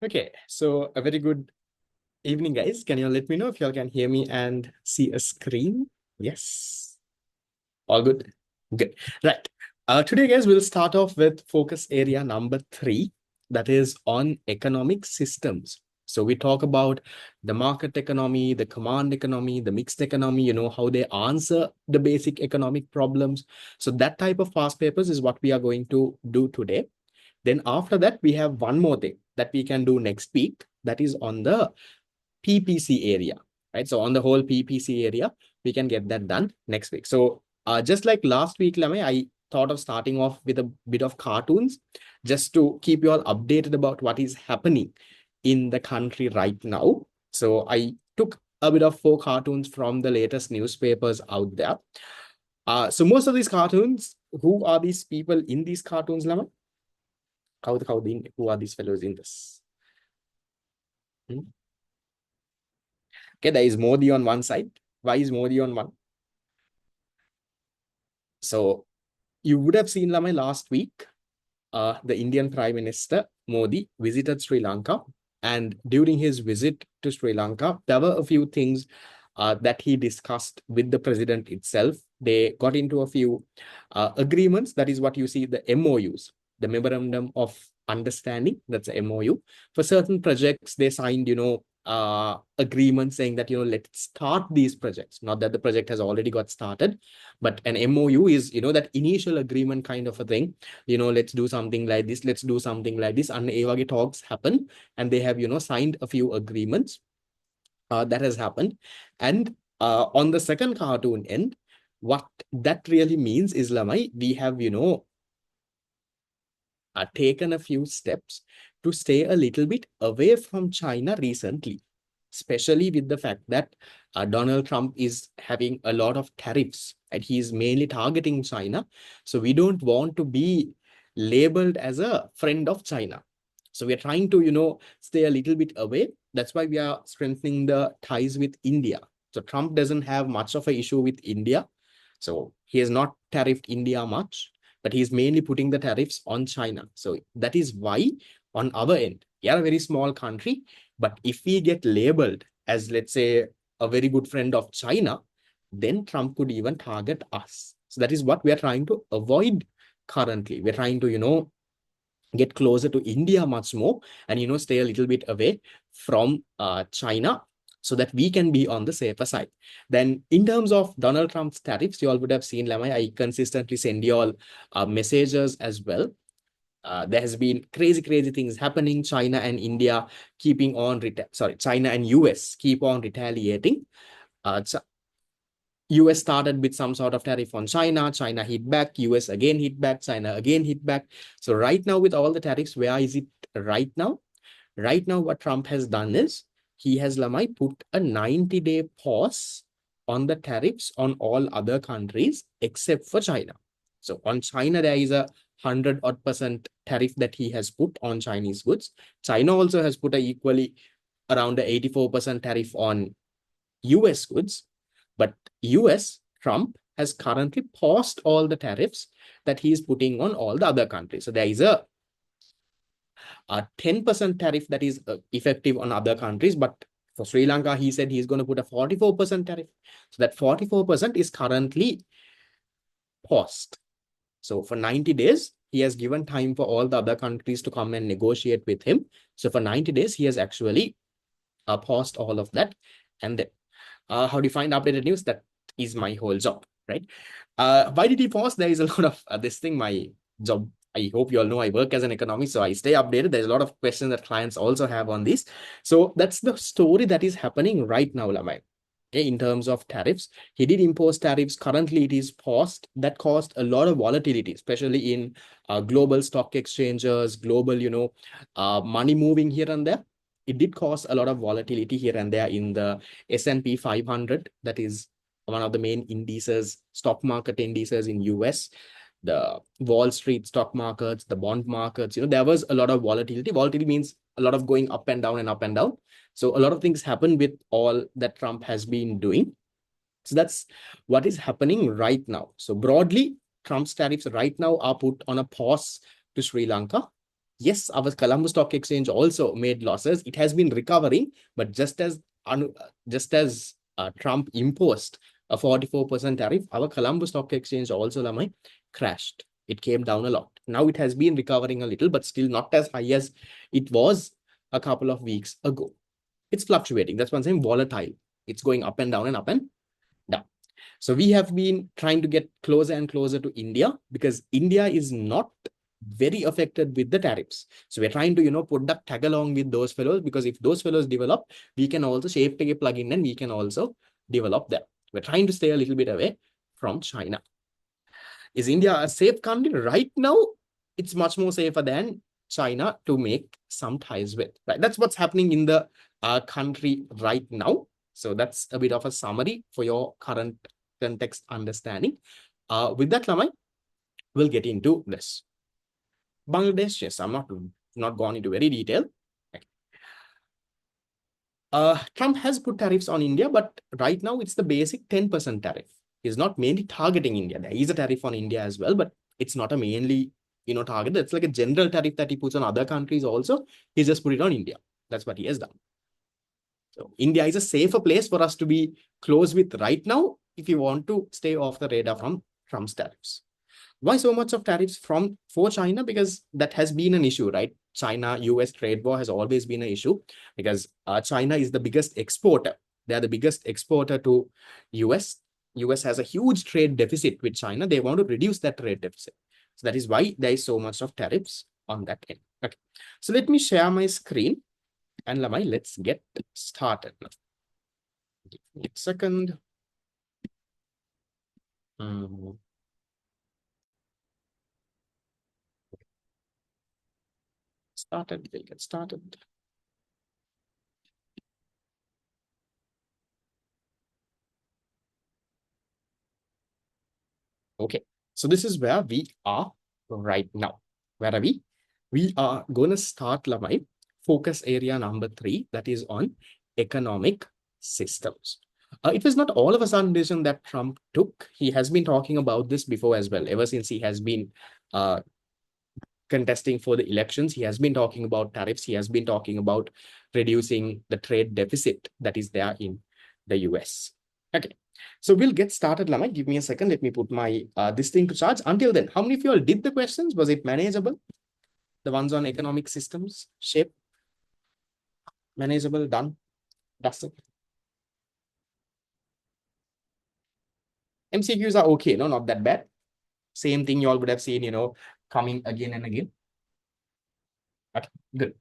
Okay, so a very good evening, guys. Can you let me know if y'all can hear me and see a screen? Yes. All good? Good. Right. Today, guys, we'll start off with focus area number 3, that is on economic systems. So we talk about the market economy, the command economy, the mixed economy, how they answer the basic economic problems. So that type of past papers is what we are going to do today. Then after that, we have one more thing that we can do next week. That is on the PPC area, right? So on the whole PPC area, we can get that done next week. So just like last week, Lame, I thought of starting off with a bit of cartoons just to keep you all updated about what is happening in the country right now. So I took a bit of 4 cartoons from the latest newspapers out there. So most of these cartoons, who are these people in these cartoons, Lama? Who are these fellows in this? Hmm? Okay, there is Modi on one side. Why is Modi on one? So you would have seen Lamai last week, the Indian Prime Minister Modi visited Sri Lanka. And during his visit to Sri Lanka, there were a few things that he discussed with the president itself. They got into a few agreements. That is what you see, the MOUs, the Memorandum of Understanding. That's a MOU. For certain projects, they signed, agreement saying that, let's start these projects. Not that the project has already got started, but an MOU is, that initial agreement kind of a thing. Let's do something like this, let's do something like this. And Evagi talks happen, and they have, signed a few agreements. That has happened. And on the second cartoon end, what that really means is, Lamai, we have, taken a few steps to stay a little bit away from China recently, especially with the fact that Donald Trump is having a lot of tariffs and he's mainly targeting China. So we don't want to be labeled as a friend of China. So we're trying to, stay a little bit away. That's why we are strengthening the ties with India. So Trump doesn't have much of an issue with India. So he has not tariffed India much, but he's mainly putting the tariffs on China. So that is why on our end, we are a very small country, but if we get labeled as, let's say, a very good friend of China, then Trump could even target us. So that is what we are trying to avoid currently. We're trying to, get closer to India much more and, stay a little bit away from China so that we can be on the safer side. Then in terms of Donald Trump's tariffs, you all would have seen, Lamai, I consistently send you all messages as well. There has been crazy things happening. China and India keeping on, China and US keep on retaliating. US started with some sort of tariff on China. China hit back. US again hit back. China again hit back. So right now with all the tariffs, where is it right now? Right now, what Trump has done is he has, Lamai, put a 90-day pause on the tariffs on all other countries except for China. So on China, there is a 100% tariff that he has put on Chinese goods. China also has put a equally around the 84% tariff on US goods. But US, Trump, has currently paused all the tariffs that he is putting on all the other countries. So there is a 10% tariff that is effective on other countries. But for Sri Lanka, he said he's going to put a 44% tariff. So that 44% is currently paused. So for 90 days, he has given time for all the other countries to come and negotiate with him. So for 90 days, he has actually paused all of that. And then, how do you find updated news? That is my whole job, right? Why did he pause? There is a lot of this thing, my job. I hope you all know I work as an economist, so I stay updated. There's a lot of questions that clients also have on this. So that's the story that is happening right now, Lamai. Okay, in terms of tariffs, he did impose tariffs. Currently, it is paused. That caused a lot of volatility, especially in global stock exchanges, global, money moving here and there. It did cause a lot of volatility here and there in the S&P 500. That is one of the main indices, stock market indices in US, the Wall Street stock markets, the bond markets. There was a lot of volatility. Volatility means a lot of going up and down and up and down. So a lot of things happen with all that Trump has been doing. So that's what is happening right now. So broadly, Trump's tariffs right now are put on a pause to Sri Lanka. Yes, our Colombo Stock Exchange also made losses. It has been recovering, but just as Trump imposed a 44% tariff, our Colombo Stock Exchange also, Lamai, crashed. It came down a lot. Now it has been recovering a little, but still not as high as it was a couple of weeks ago. It's fluctuating. That's what I'm saying, volatile. It's going up and down and up and down. So we have been trying to get closer and closer to India because India is not very affected with the tariffs. So we're trying to, put that tag along with those fellows, because if those fellows develop, we can also shape take a plugin and we can also develop them. We're trying to stay a little bit away from China. Is India a safe country right now? It's much more safer than China to make some ties with, right? That's what's happening in the country right now. So that's a bit of a summary for your current context understanding. With that, Lamai, we'll get into this. Bangladesh, yes, I'm not gone into very detail. Trump has put tariffs on India, but right now it's the basic 10% tariff. He's not mainly targeting India. There is a tariff on India as well, but it's not a mainly, target. It's like a general tariff that he puts on other countries also. He just put it on India. That's what he has done. So India is a safer place for us to be close with right now if you want to stay off the radar from Trump's tariffs. Why so much of tariffs for China? Because that has been an issue, right? China-US trade war has always been an issue because China is the biggest exporter. They are the biggest exporter to US. US has a huge trade deficit with China. They want to reduce that trade deficit. So that is why there is so much of tariffs on that end. Okay. So let me share my screen and Lamai, let's get started. Give me a second. We'll get started. Okay, so this is where we are right now. Where are we? We are going to start, Lamai, focus area number 3, that is on economic systems. It was not all of a sudden decision that Trump took. He has been talking about this before as well. Ever since he has been contesting for the elections, he has been talking about tariffs. He has been talking about reducing the trade deficit that is there in the US. Okay, so we'll get started, Lamai. Give me a second. Let me put my this thing to charge. Until then, how many of you all did the questions? Was it manageable? The ones on economic systems, shape, manageable, done, dusted. MCQs are okay, no, not that bad. Same thing you all would have seen, coming again and again. Okay, good.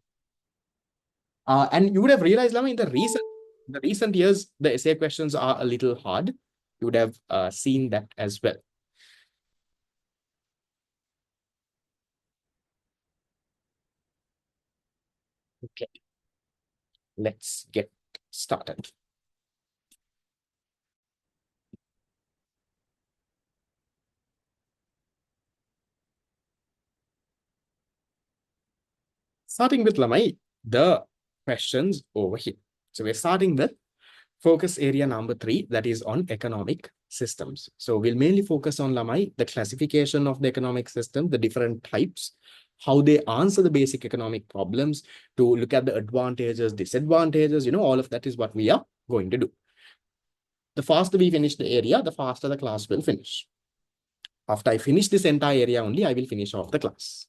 And you would have realized, Lama, in the recent years, the essay questions are a little hard. You would have seen that as well. Okay, let's get started. Starting with Lamai, the questions over here. So we're starting with focus area number 3, that is on economic systems. So we'll mainly focus on, Lamai, the classification of the economic system, the different types, how they answer the basic economic problems, to look at the advantages, disadvantages, all of that is what we are going to do. The faster we finish the area, the faster the class will finish. After I finish this entire area only, I will finish off the class.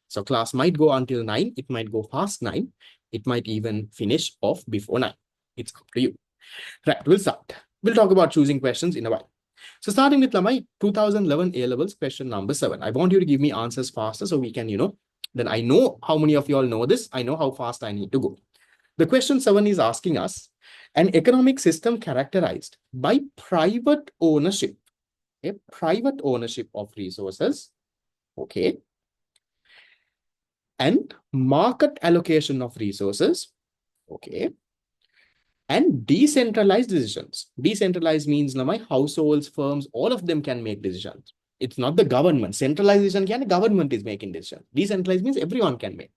So class might go until 9, it might go past 9, it might even finish off before 9. It's up to you. Right, we'll start. We'll talk about choosing questions in a while. So starting with Lamai, 2011 A-levels question number 7. I want you to give me answers faster so we can, then I know how many of you all know this. I know how fast I need to go. The question 7 is asking us an economic system characterized by private ownership, private ownership of resources, okay, and market allocation of resources, okay, and decentralized decisions. Decentralized means, my households, firms, all of them can make decisions. It's not the government. Centralization can, the government is making decisions. Decentralized means everyone can make.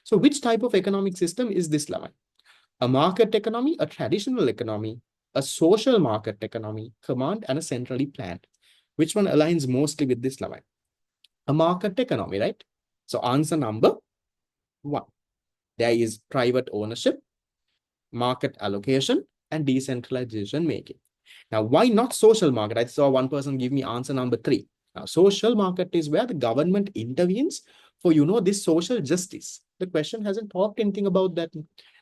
So which type of economic system is this, Lamai? A market economy, a traditional economy, a social market economy, command, and a centrally planned. Which one aligns mostly with this, Lamai? A market economy, right? So answer number One, there is private ownership, market allocation, and decentralized decision making. Now, why not social market? I saw one person give me answer number 3. Now, social market is where the government intervenes for, this social justice. The question hasn't talked anything about that.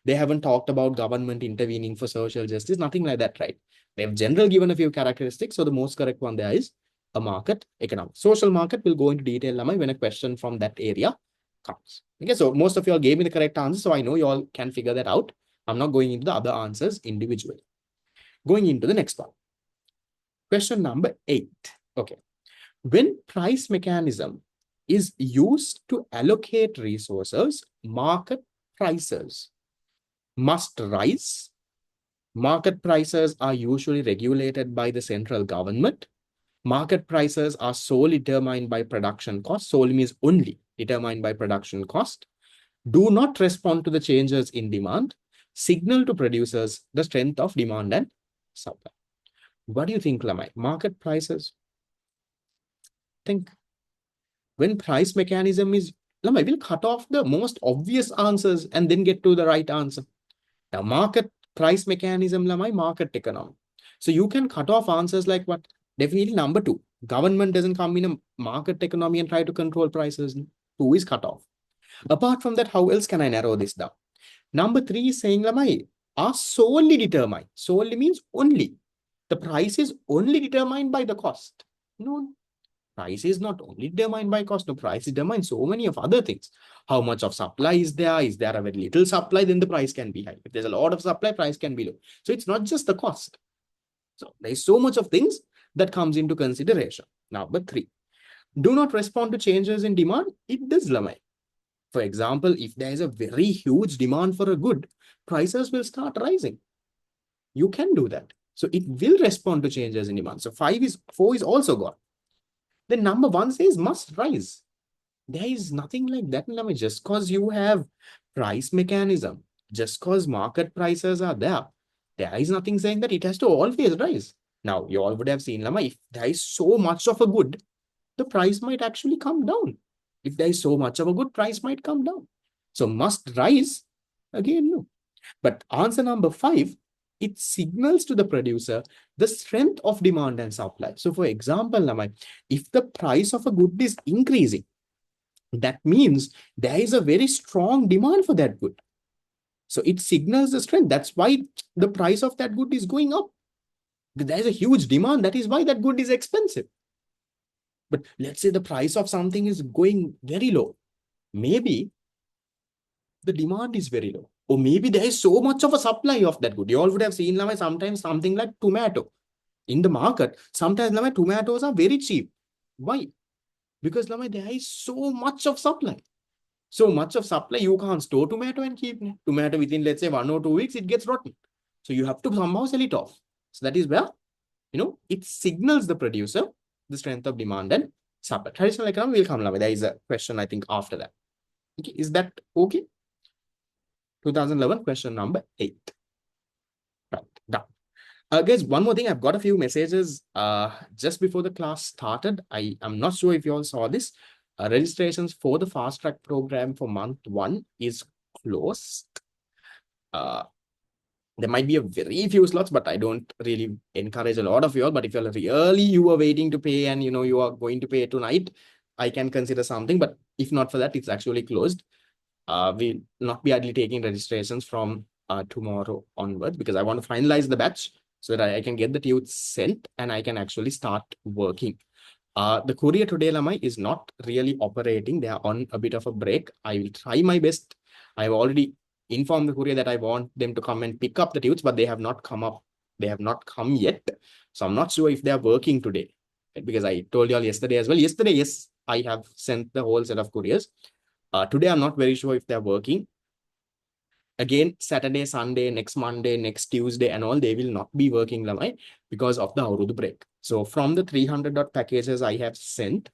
They haven't talked about government intervening for social justice, nothing like that, right? They've generally given a few characteristics. So the most correct one there is a market economic. Social market will go into detail when a question from that area comes. Okay, so most of you all gave me the correct answer. So I know you all can figure that out. I'm not going into the other answers individually. Going into the next one. Question number 8. Okay. When price mechanism is used to allocate resources, market prices must rise. Market prices are usually regulated by the central government. Market prices are solely determined by production cost. Solely means only determined by production cost. Do not respond to the changes in demand. Signal to producers the strength of demand and supply. What do you think, Lamai? Market prices? Think. When price mechanism is, Lamai, will cut off the most obvious answers and then get to the right answer. Now, market price mechanism, Lamai, market economy. So you can cut off answers like what? Definitely number 2. Government doesn't come in a market economy and try to control prices. 2 is cut off. Apart from that, how else can I narrow this down? Number 3 is saying, Lamai, are solely determined. Solely means only. The price is only determined by the cost. No, price is not only determined by cost. No, price is determined so many of other things. How much of supply is there? Is there a very little supply? Then the price can be high. If there's a lot of supply, price can be low. So it's not just the cost. So there's so much of things that comes into consideration. Number 3, do not respond to changes in demand. It does, Lamai. For example, if there is a very huge demand for a good, prices will start rising. You can do that. So it will respond to changes in demand. So 4 is also gone. Then number 1 says must rise. There is nothing like that. Just because you have price mechanism, just because market prices are there is nothing saying that it has to always rise. Now, you all would have seen, Lama, if there is so much of a good, the price might actually come down. If there is so much of a good, price might come down. So must rise, again, no. But answer number 5, it signals to the producer the strength of demand and supply. So for example, Lama, if the price of a good is increasing, that means there is a very strong demand for that good. So it signals the strength. That's why the price of that good is going up. There is a huge demand. That is why that good is expensive. But let's say the price of something is going very low. Maybe the demand is very low. Or maybe there is so much of a supply of that good. You all would have seen sometimes something like tomato. In the market, sometimes tomatoes are very cheap. Why? Because there is so much of supply. So much of supply, you can't store tomato and keep tomato within, let's say, 1 or 2 weeks, it gets rotten. So you have to somehow sell it off. So that is where, it signals the producer the strength of demand and supply. Traditional economy will come. There is a question, I think, after that. Okay, is that okay? 2011, question number 8. Right, done. Guys, one more thing. I've got a few messages just before the class started. I'm not sure if you all saw this. Registrations for the fast track program for month 1 is closed. There might be a very few slots, but I don't really encourage a lot of you all. But if you are waiting to pay and you are going to pay tonight, I can consider something. But if not for that, it's actually closed. We'll not be idly taking registrations from tomorrow onwards because I want to finalize the batch so that I can get the tutes sent and I can actually start working. The courier today, Lamai, is not really operating. They are on a bit of a break. I will try my best. I've already informed the courier that I want them to come and pick up the tutes, but they have not come up. They have not come yet. So I'm not sure if they are working today because I told you all yesterday as well. Yesterday, yes, I have sent the whole set of couriers. Today, I'm not very sure if they're working. Again, Saturday, Sunday, next Monday, next Tuesday, and all, they will not be working, Lamai, because of the Aurudu break. So from the 300 packages I have sent,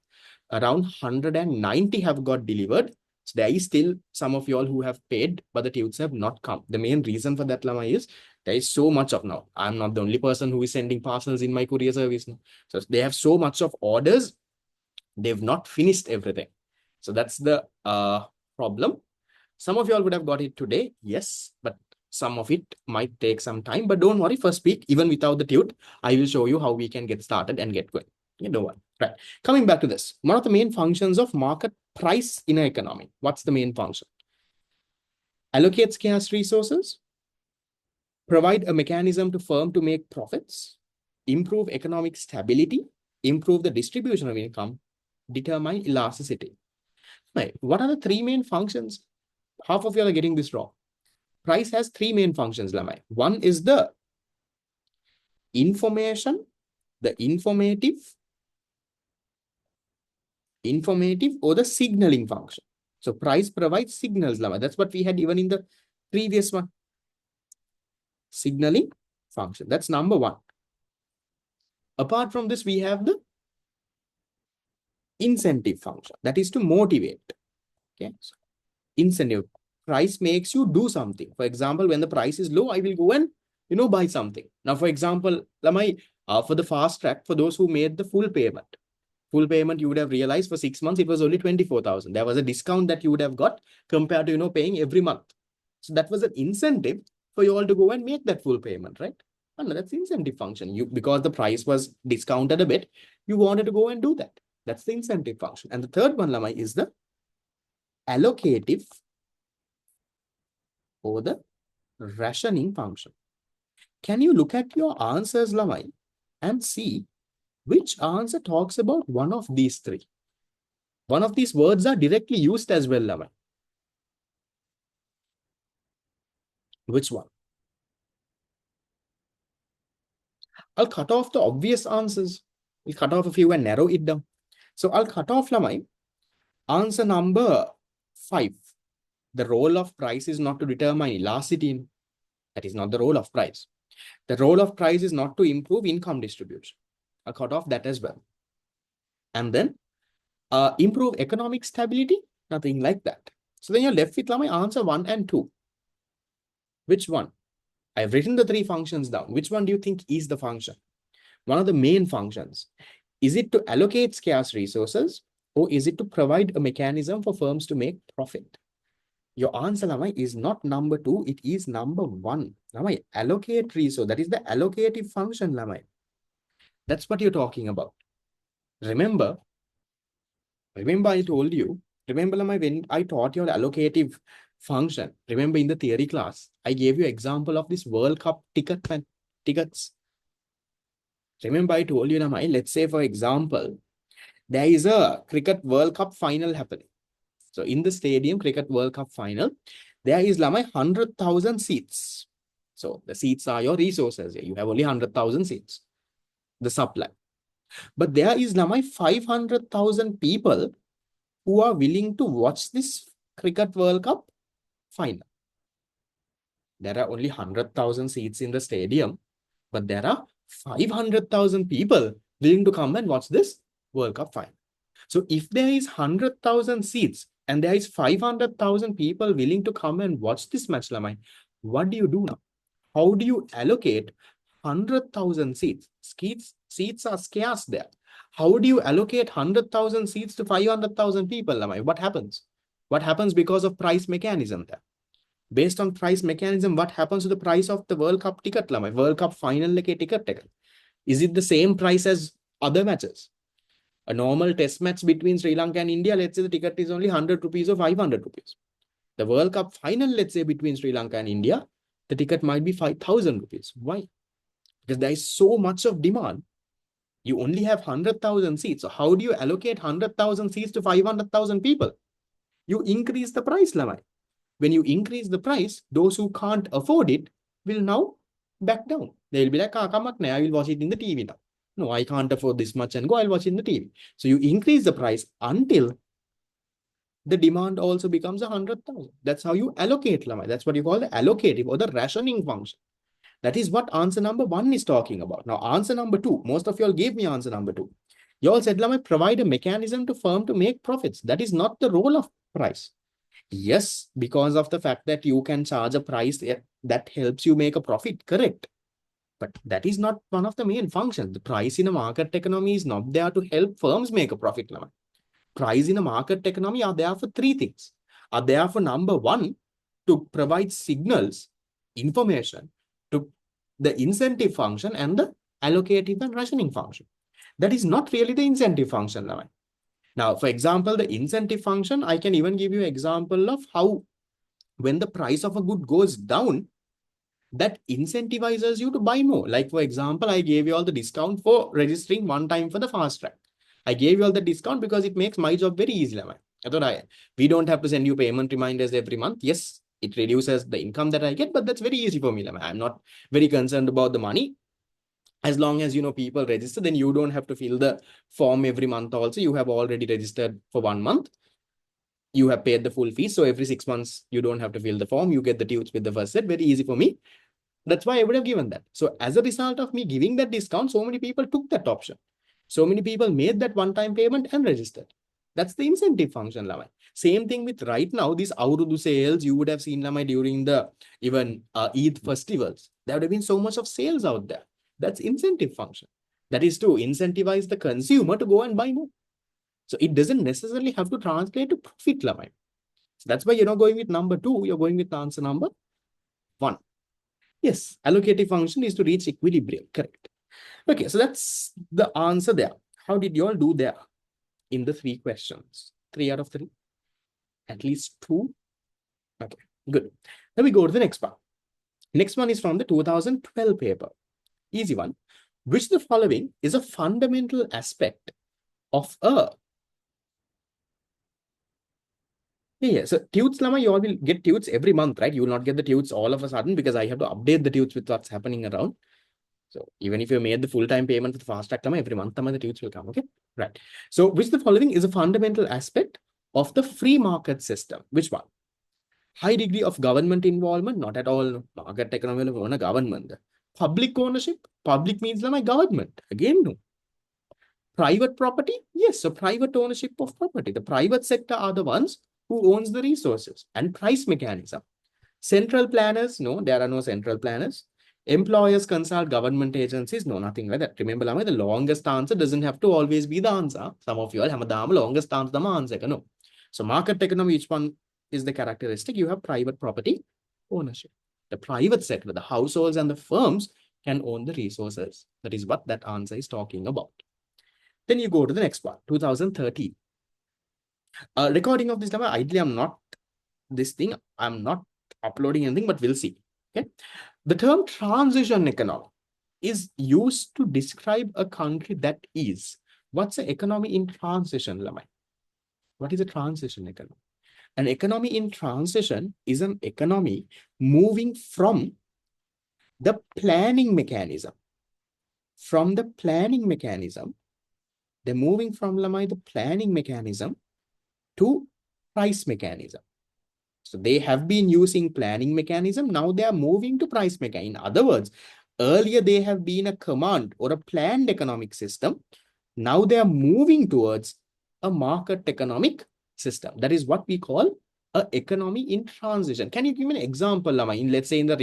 around 190 have got delivered. So there is still some of you all who have paid, but the tutes have not come. The main reason for that, Lamai, is there is so much of now. I'm not the only person who is sending parcels in my courier service now. So they have so much of orders. They've not finished everything. So that's the problem. Some of y'all would have got it today, yes, but some of it might take some time. But don't worry, first week, even without the tute, I will show you how we can get started and get going. You know what? Right. Coming back to this, one of the main functions of market price in an economy. What's the main function? Allocate scarce resources, provide a mechanism to firm to make profits, improve economic stability, improve the distribution of income, determine elasticity. Right. What are the three main functions? Half of you are getting this wrong. Price has three main functions, Lamai. One is the information, the informative or the signaling function. So price provides signals, Lamai. That's what we had even in the previous one. Signaling function. That's number one. Apart from this, we have the incentive function. That is to motivate. Okay. So incentive. Price makes you do something. For example, when the price is low, I will go and buy something. Now, for example, Lamai, for the fast track, for those who made the full payment, you would have realized for 6 months, it was only 24,000. There was a discount that you would have got compared to, paying every month. So that was an incentive for you all to go and make that full payment, right? And that's the incentive function. Because the price was discounted a bit, you wanted to go and do that. That's the incentive function. And the third one, Lamai, is the allocative or the rationing function. Can you look at your answers, Lamai, and see which answer talks about one of these three? One of these words are directly used as well, Lamai. Which one? I'll cut off the obvious answers. We'll cut off a few and narrow it down. So I'll cut off, Lamai, answer number 5. The role of price is not to determine elasticity. That is not the role of price. The role of price is not to improve income distribution. I'll cut off that as well. And then improve economic stability, nothing like that. So then you're left with my answer 1 and 2. Which one? I've written the 3 functions down. Which one do you think is the function? One of the main functions. Is it to allocate scarce resources, or is it to provide a mechanism for firms to make profit? Your answer, Lamai, is not number 2, it is number 1. Lamai, allocate resource. That is the allocative function, Lamai. That's what you're talking about. Remember I told you, Lamai, when I taught you the allocative function, remember in the theory class, I gave you example of this World Cup tickets. Remember I told you, Lamai, let's say, for example, there is a Cricket World Cup final happening. So in the stadium, Cricket World Cup final, there is, Lamai, 100,000 seats. So the seats are your resources. You have only 100,000 seats, the supply. But there is, Lamai, 500,000 people who are willing to watch this Cricket World Cup final. There are only 100,000 seats in the stadium, but there are 500,000 people willing to come and watch this World Cup final. So if there is 100,000 seats and there is 500,000 people willing to come and watch this match, Lamai, what do you do now? How do you allocate 100,000 seats? Seats are scarce there. How do you allocate 100,000 seats to 500,000 people, Lamai? What happens? What happens because of price mechanism there? Based on price mechanism, what happens to the price of the World Cup ticket, Lamai? World Cup final ticket? Is it the same price as other matches? A normal test match between Sri Lanka and India, let's say the ticket is only 100 rupees or 500 rupees. The World Cup final, let's say between Sri Lanka and India, the ticket might be 5,000 rupees. Why? Because there is so much of demand. You only have 100,000 seats. So how do you allocate 100,000 seats to 500,000 people? You increase the price, Lamai. When you increase the price, those who can't afford it will now back down. They'll be like, I will watch it in the TV now. No, I can't afford this much and go, I'll watch it in the TV. So you increase the price until the demand also becomes 100,000. That's how you allocate, Lamai. That's what you call the allocative or the rationing function. That is what answer number 1 is talking about. Now, answer number 2, most of you all gave me answer number 2. You all said, Lamai, provide a mechanism to firm to make profits. That is not the role of price. Yes, because of the fact that you can charge a price that helps you make a profit, correct? But that is not one of the main functions. The price in a market economy is not there to help firms make a profit. Price in a market economy are there for 3 things. are therefore number one to provide signals, information to the incentive function and the allocative and rationing function. That is not really the incentive function. Now, for example, the incentive function, I can even give you an example of how when the price of a good goes down, that incentivizes you to buy more. Like, for example, I gave you all the discount for registering one time for the fast track. I gave you all the discount because it makes my job very easy. We don't have to send you payment reminders every month. Yes, it reduces the income that I get, but that's very easy for me. I'm not very concerned about the money. As long as people register, then you don't have to fill the form every month. Also, you have already registered for 1 month. You have paid the full fee. So every 6 months, you don't have to fill the form. You get the tutes with the first set. Very easy for me. That's why I would have given that. So as a result of me giving that discount, so many people took that option. So many people made that one-time payment and registered. That's the incentive function, Lamai. Same thing with right now, these Aurudu sales, you would have seen, Lamai, during the even Eid festivals. There would have been so much of sales out there. That's incentive function. That is to incentivize the consumer to go and buy more. So it doesn't necessarily have to translate to profit, Lamai. So that's why you're not going with number 2, you're going with answer number 1. Yes, allocative function is to reach equilibrium. Correct. Okay, so that's the answer there. How did you all do there in the 3 questions? 3 out of 3? At least 2? Okay, good. Then we go to the next one. Next one is from the 2012 paper. Easy one. Which the following is a fundamental aspect of a... Yeah, so tutes, Lama, you all will get tutes every month, right? You will not get the tutes all of a sudden because I have to update the tutes with what's happening around. So even if you made the full-time payment for the fast track, every month the tutes will come, okay? Right. So which the following is a fundamental aspect of the free market system? Which one? High degree of government involvement, not at all. Market economy own a government. Public ownership, public means my government. Again, no. Private property, yes. So private ownership of property. The private sector are the ones who owns the resources. And price mechanism. Central planners, no, there are no central planners. Employers consult government agencies, no, nothing like that. Remember, Lama, the longest answer doesn't have to always be the answer. Some of you all have the longest answer, no. So market economy, which one is the characteristic? You have private property ownership. The private sector, the households and the firms can own the resources. That is what that answer is talking about. Then you go to the next one, 2013. Recording of this, ideally, I'm not uploading anything, but we'll see. Okay. The term transition economy is used to describe a country that is. What's an economy in transition, Lamai? What is a transition economy? An economy in transition is an economy moving from the planning mechanism. From the planning mechanism, they're moving from, Lamai, the planning mechanism to price mechanism. So they have been using planning mechanism. Now they are moving to price mechanism. In other words, earlier they have been a command or a planned economic system. Now they are moving towards a market economic system. That is what we call an economy in transition. Can you give me an example, Lama, in let's say in the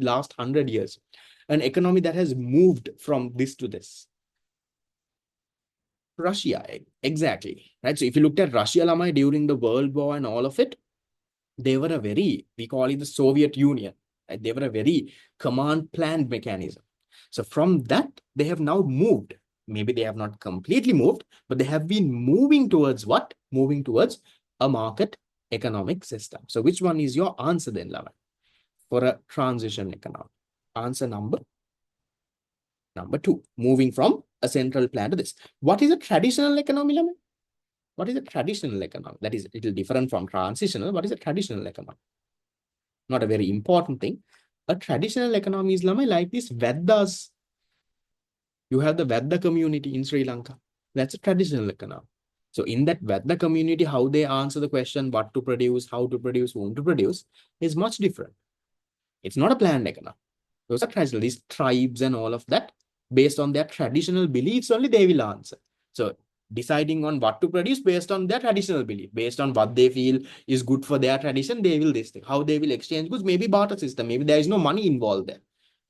last 100 years, an economy that has moved from this to this? Russia, exactly. Right. So if you looked at Russia, Lama, during the World War and all of it, they were we call it the Soviet Union. Right? They were a very command planned mechanism. So from that, they have now moved. Maybe they have not completely moved, but they have been moving towards what? Moving towards a market economic system. So which one is your answer then, Lama, for a transition economy? Answer number 2, moving from a central plan to this. What is a traditional economy, Lama? What is a traditional economy? That is a little different from transitional. What is a traditional economy? Not a very important thing. A traditional economy is, Lama, like this Vedas. You have the Veda community in Sri Lanka. That's a traditional economy. So in that Veda community, how they answer the question, what to produce, how to produce, whom to produce, is much different. It's not a planned economy. Those are traditional, these tribes and all of that, based on their traditional beliefs only, they will answer. So deciding on what to produce based on their traditional belief, based on what they feel is good for their tradition, they will this thing. How they will exchange goods, maybe barter system, maybe there is no money involved there.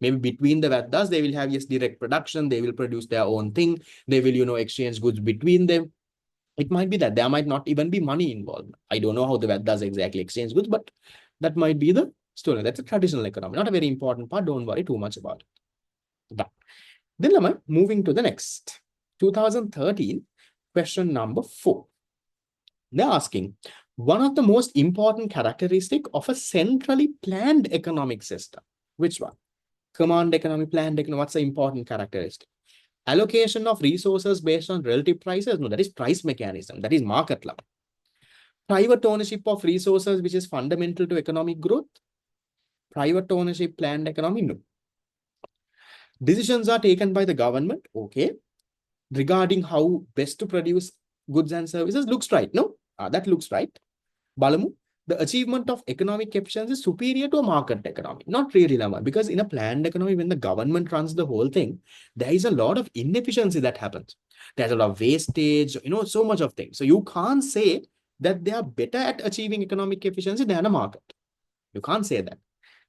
Maybe between the Vedas, they will have, yes, direct production, they will produce their own thing, they will, exchange goods between them. It might be that there might not even be money involved. I don't know how the Web does exactly exchange goods, but that might be the story. That's a traditional economy, not a very important part. Don't worry too much about it. Done. Then Lama, moving to the next. 2013, question number 4. They're asking, one of the most important characteristic of a centrally planned economic system. Which one? Command economy, planned economy. What's the important characteristic? Allocation of resources based on relative prices? No, that is price mechanism. That is market law. Private ownership of resources, which is fundamental to economic growth? Private ownership, planned economy? No. Decisions are taken by the government, okay, regarding how best to produce goods and services. Looks right, no? That looks right. Balamu, the achievement of economic efficiency is superior to a market economy. Not really, Lama, because in a planned economy, when the government runs the whole thing, there is a lot of inefficiency that happens. There's a lot of wastage, so much of things. So you can't say that they are better at achieving economic efficiency than a market. You can't say that.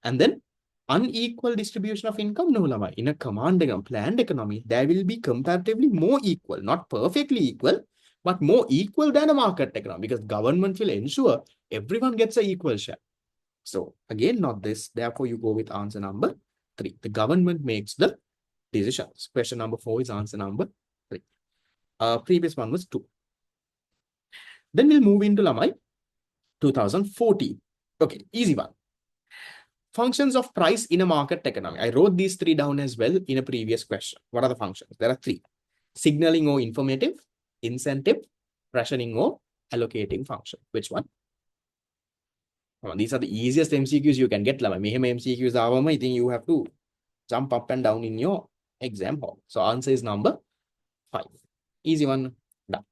And then unequal distribution of income, no, Lama. In a planned economy, there will be comparatively more equal, not perfectly equal, but more equal than a market economy, because government will ensure everyone gets an equal share. So again, not this. Therefore, you go with answer number 3. The government makes the decisions. Question number 4 is answer number 3. Previous one was 2. Then we'll move into Lamai 2014. Okay, easy one. Functions of price in a market economy. I wrote these 3 down as well in a previous question. What are the functions? There are 3. Signaling or informative, incentive, rationing or allocating function. Which one? These are the easiest MCQs you can get. MCQs I think you have to jump up and down in your exam hall. So answer is number 5. Easy one. Done.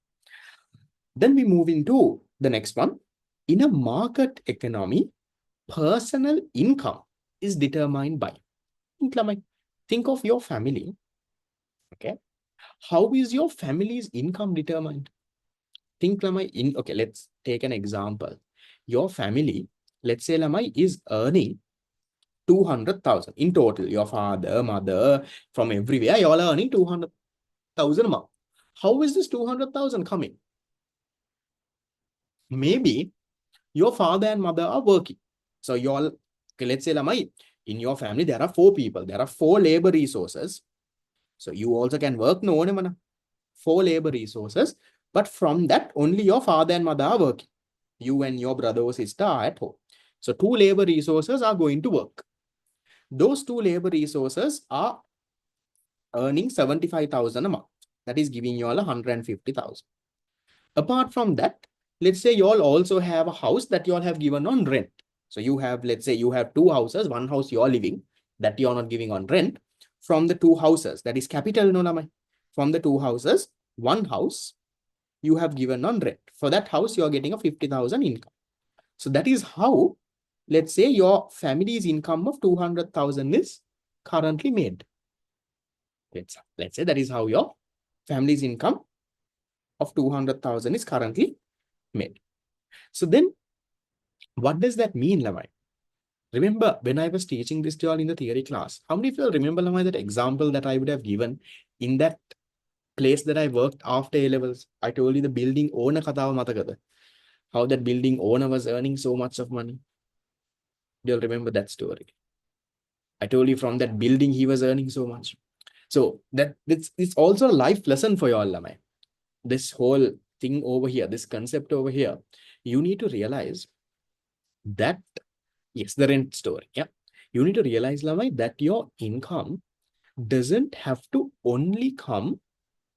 Then we move into the next one. In a market economy, personal income is determined by. Think of your family. Okay. How is your family's income determined? Think, okay, let's take an example. Your family, let's say, is earning 200,000 in total. Your father, mother, from everywhere, you all are earning 200,000 a month. How is this 200,000 coming? Maybe your father and mother are working. So you all, okay, let's say, in your family, there are 4 people. There are 4 labor resources. So you also can work, no, 4 labor resources. But from that, only your father and mother are working. You and your brother or sister are at home. So 2 labor resources are going to work. Those 2 labor resources are earning 75,000 a month. That is giving you all 150,000. Apart from that, let's say you all also have a house that you all have given on rent. So you have, let's say you have 2 houses, one house you are living that you are not giving on rent. From the 2 houses, that is capital, no, Lamai. From the 2 houses, 1 house you have given on rent. For that house, you are getting a 50,000 income. So that is how, let's say, your family's income of 200,000 is currently made. Let's say that is how your family's income of 200,000 is currently made. So then, what does that mean, Lamai? Remember, when I was teaching this to you all in the theory class, how many of you all remember, Lamai, that example that I would have given in that place that I worked after A-levels? I told you the building owner katawa matakada. How that building owner was earning so much of money. Do you all remember that story? I told you from that building he was earning so much. So it's also a life lesson for you all, Lamai. This whole thing over here, this concept over here, you need to realize that, yes, the rent story. Yeah. You need to realize, Lamai, that your income doesn't have to only come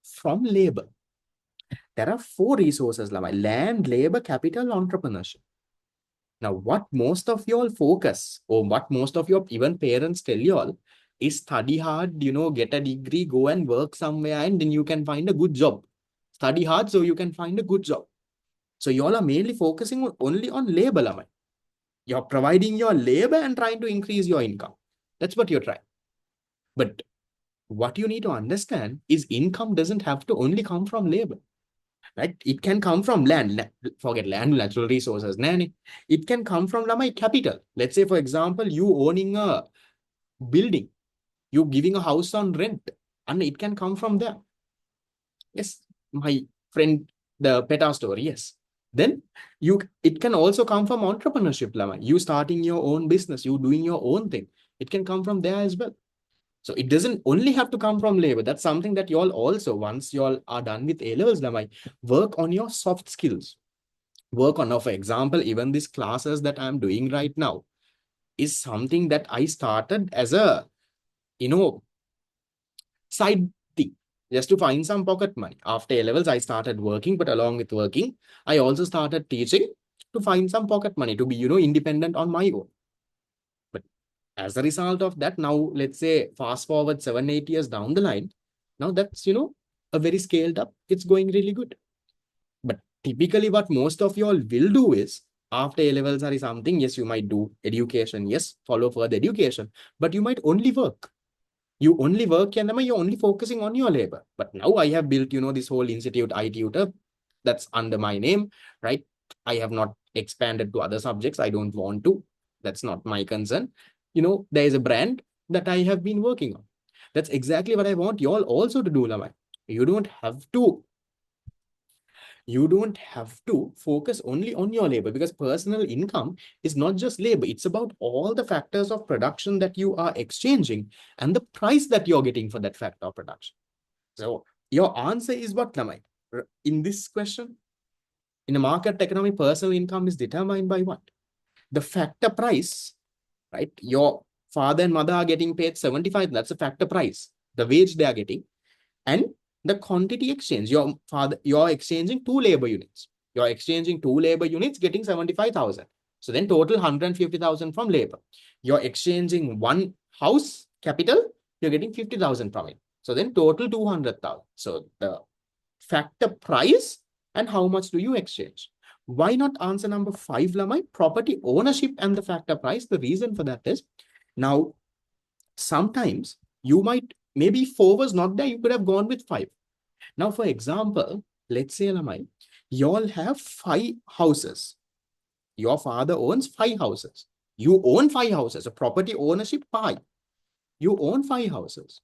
from labor. There are 4 resources, Lamai: land, labor, capital, entrepreneurship. Now, what most of you all focus, or what most of your even parents tell you all, is study hard, get a degree, go and work somewhere, and then you can find a good job. Study hard so you can find a good job. So you all are mainly focusing only on labor, Lamai. You're providing your labor and trying to increase your income. That's what you're trying. But what you need to understand is income doesn't have to only come from labor. Right? It can come from land. Forget land, natural resources. It can come from my capital. Let's say, for example, you owning a building, you giving a house on rent, and it can come from there. Yes, my friend The PETA story, yes. Then it can also come from entrepreneurship, Lama. You starting your own business, you doing your own thing. It can come from there as well. So it doesn't only have to come from labor. That's something that you all also, once you all are done with A-levels, Lama, work on your soft skills. Work on, for example, even these classes that I'm doing right now is something that I started as a, side thing, just to find some pocket money. After A-levels, I started working, but along with working, I also started teaching to find some pocket money to be, independent on my own. But as a result of that, now let's say fast forward 7, 8 years down the line, now that's, a very scaled up, it's going really good. But typically what most of y'all will do is after A-levels or something, yes, you might do education, yes, follow further education, but you might only work. You only work and you're only focusing on your labor. But now I have built, this whole institute, iTutor, that's under my name, right? I have not expanded to other subjects. I don't want to. That's not my concern. There is a brand that I have been working on. That's exactly what I want you all also to do, Lamai. You don't have to focus only on your labor, because personal income is not just labor. It's about all the factors of production that you are exchanging and the price that you're getting for that factor of production. So your answer is what, Lamai? In this question, in a market economy, personal income is determined by what? The factor price, right? Your father and mother are getting paid 75. That's a factor price, the wage they are getting. And the quantity exchange, you're exchanging 2 labor units. You're exchanging 2 labor units, getting 75,000. So then total 150,000 from labor. You're exchanging one house capital, you're getting 50,000 from it. So then total 200,000. So the factor price and how much do you exchange? Why not answer number 5, Lamai? Property ownership and the factor price. The reason for that is, now sometimes you might, maybe 4 was not there, you could have gone with 5. Now, for example, let's say, Lamai, you all have 5 houses. Your father owns 5 houses. You own 5 houses, a property ownership pie. You own 5 houses.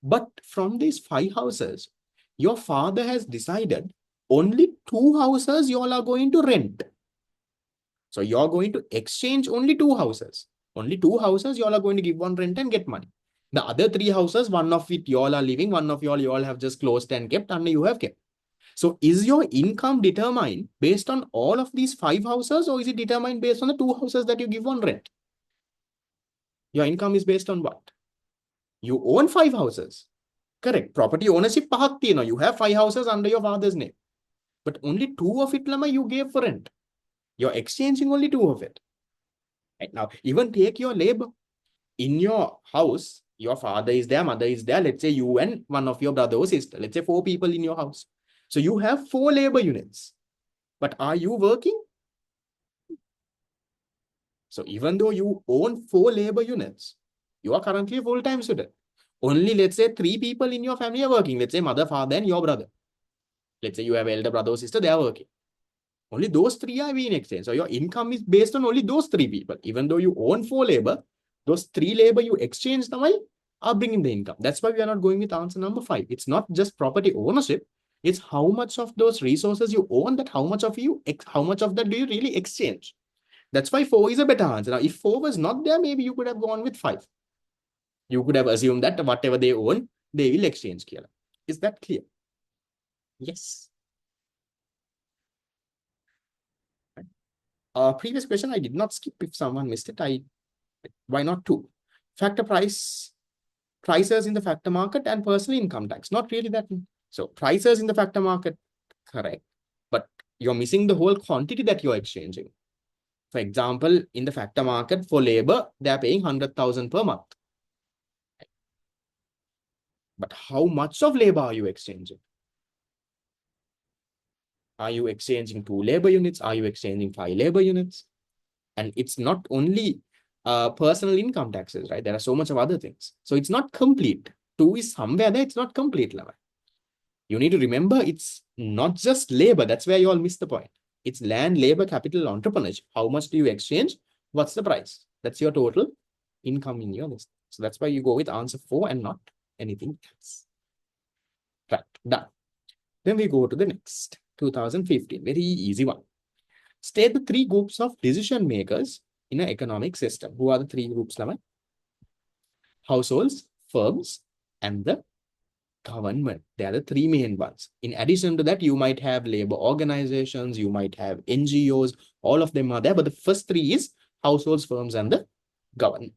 But from these 5 houses, your father has decided only 2 houses you all are going to rent. So you're going to exchange only 2 houses. Only 2 houses you all are going to give one rent and get money. The other 3 houses, one of it you all are living, one of you all have just closed and kept, and you have kept. So is your income determined based on all of these 5 houses, or is it determined based on the 2 houses that you give on rent? Your income is based on what? You own 5 houses. Correct. Property ownership, you have 5 houses under your father's name. But only 2 of it, Lama, you gave for rent. You're exchanging only 2 of it. Right now, even take your labor. In your house, your father is there, mother is there. Let's say you and one of your brother or sister. Let's say 4 people in your house. So you have 4 labor units. But are you working? So even though you own 4 labor units, you are currently a full-time student. Only, let's say, 3 people in your family are working. Let's say mother, father, and your brother. Let's say you have elder brother or sister, they are working. Only those 3 are being exchanged. So your income is based on only those 3 people. Even though you own 4 labor, those 3 labor you exchange are bringing the income. That's why we are not going with answer number 5. It's not just property ownership. It's how much of those resources you own, that how much of that do you really exchange? That's why 4 is a better answer. Now, if 4 was not there, maybe you could have gone with 5. You could have assumed that whatever they own, they will exchange. Is that clear? Yes. Previous question, I did not skip. If someone missed it, why not 2? Factor prices in the factor market and personal income tax. Not really that. So prices in the factor market, correct. But you're missing the whole quantity that you're exchanging. For example, in the factor market for labor, they're paying 100,000 per month. But how much of labor are you exchanging? Are you exchanging 2 labor units? Are you exchanging 5 labor units? And it's not only personal income taxes, right? There are so much of other things. So it's not complete. 2 is somewhere there. It's not complete level. You need to remember it's not just labor. That's where you all miss the point. It's land, labor, capital, entrepreneurship. How much do you exchange? What's the price? That's your total income in your list. So that's why you go with answer 4 and not anything else. Right, done. Then we go to the next. 2015. Very easy one. State the three groups of decision makers in an economic system. Who are the three groups, Lama? Households, firms, and the government. They are the three main ones. In addition to that, you might have labor organizations, you might have NGOs, all of them are there. But the first three is households, firms, and the government.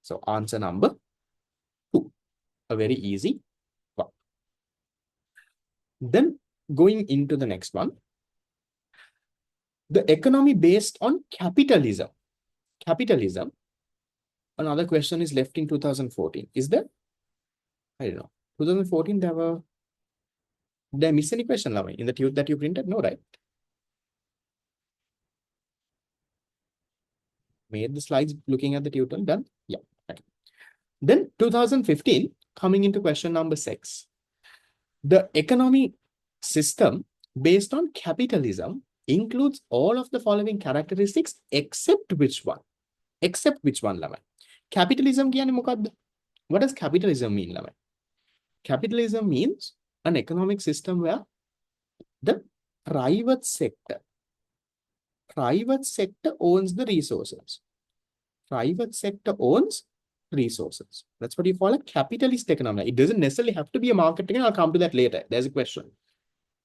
So answer number 2. A very easy one. Then going into the next one. The economy based on capitalism. Capitalism. Another question is left in 2014. Is there? I don't know. 2014, did I miss any question, Lama, in the tute that you printed? No, right? Made the slides looking at the tutorial, done? Yeah. Okay. Then 2015, coming into question number 6. The economy system based on capitalism includes all of the following characteristics except which one? Except which one, Lama? Capitalism කියන්නේ මොකක්ද? What does capitalism mean, Lama? Capitalism means an economic system where the private sector owns the resources. Private sector owns resources. That's what you call a capitalist economy. It doesn't necessarily have to be a market economy. I'll come to that later. There's a question.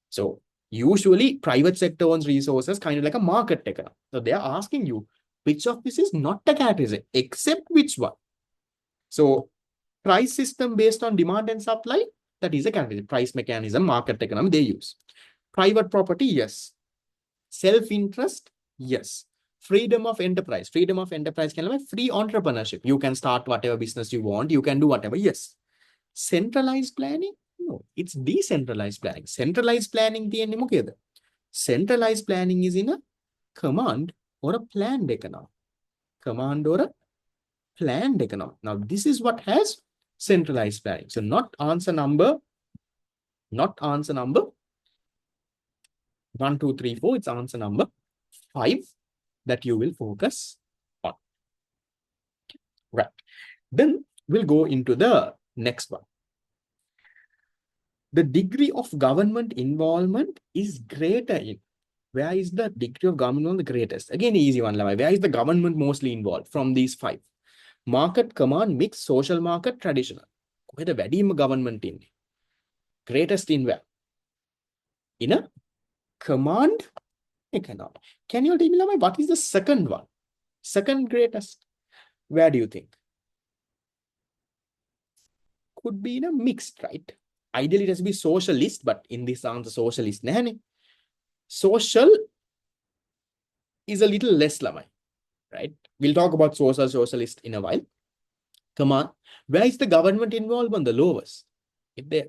So usually private sector owns resources, kind of like a market economy. So they are asking you, which of this is not a capitalism, except which one? So price system based on demand and supply, that is a capitalism. Price mechanism, market economy, they use. Private property, yes. Self-interest, yes. Freedom of enterprise. Freedom of enterprise can be free entrepreneurship. You can start whatever business you want. You can do whatever. Yes. Centralized planning? No, it's decentralized planning. Centralized planning, centralized planning is in a command or a planned economy. Command or a planned economy. Now, this is what has centralized planning. So not answer number 1, 2, 3, 4. It's answer number 5 that you will focus on. Right. Then we'll go into the next one. The degree of government involvement is greater in. Where is the degree of government involvement the greatest? Again, easy one. Where is the government mostly involved from these 5? Market, command, mixed, social market, traditional. Where the වැඩිම government in? Greatest in where? In a command economy. Can you tell me, what is the second one? Second greatest? Where do you think? Could be in a mixed, right? Ideally, it has to be socialist, but in this answer, socialist. Social is a little less, right? We'll talk about socialist in a while. Come on. Where is the government involvement the lowest? If they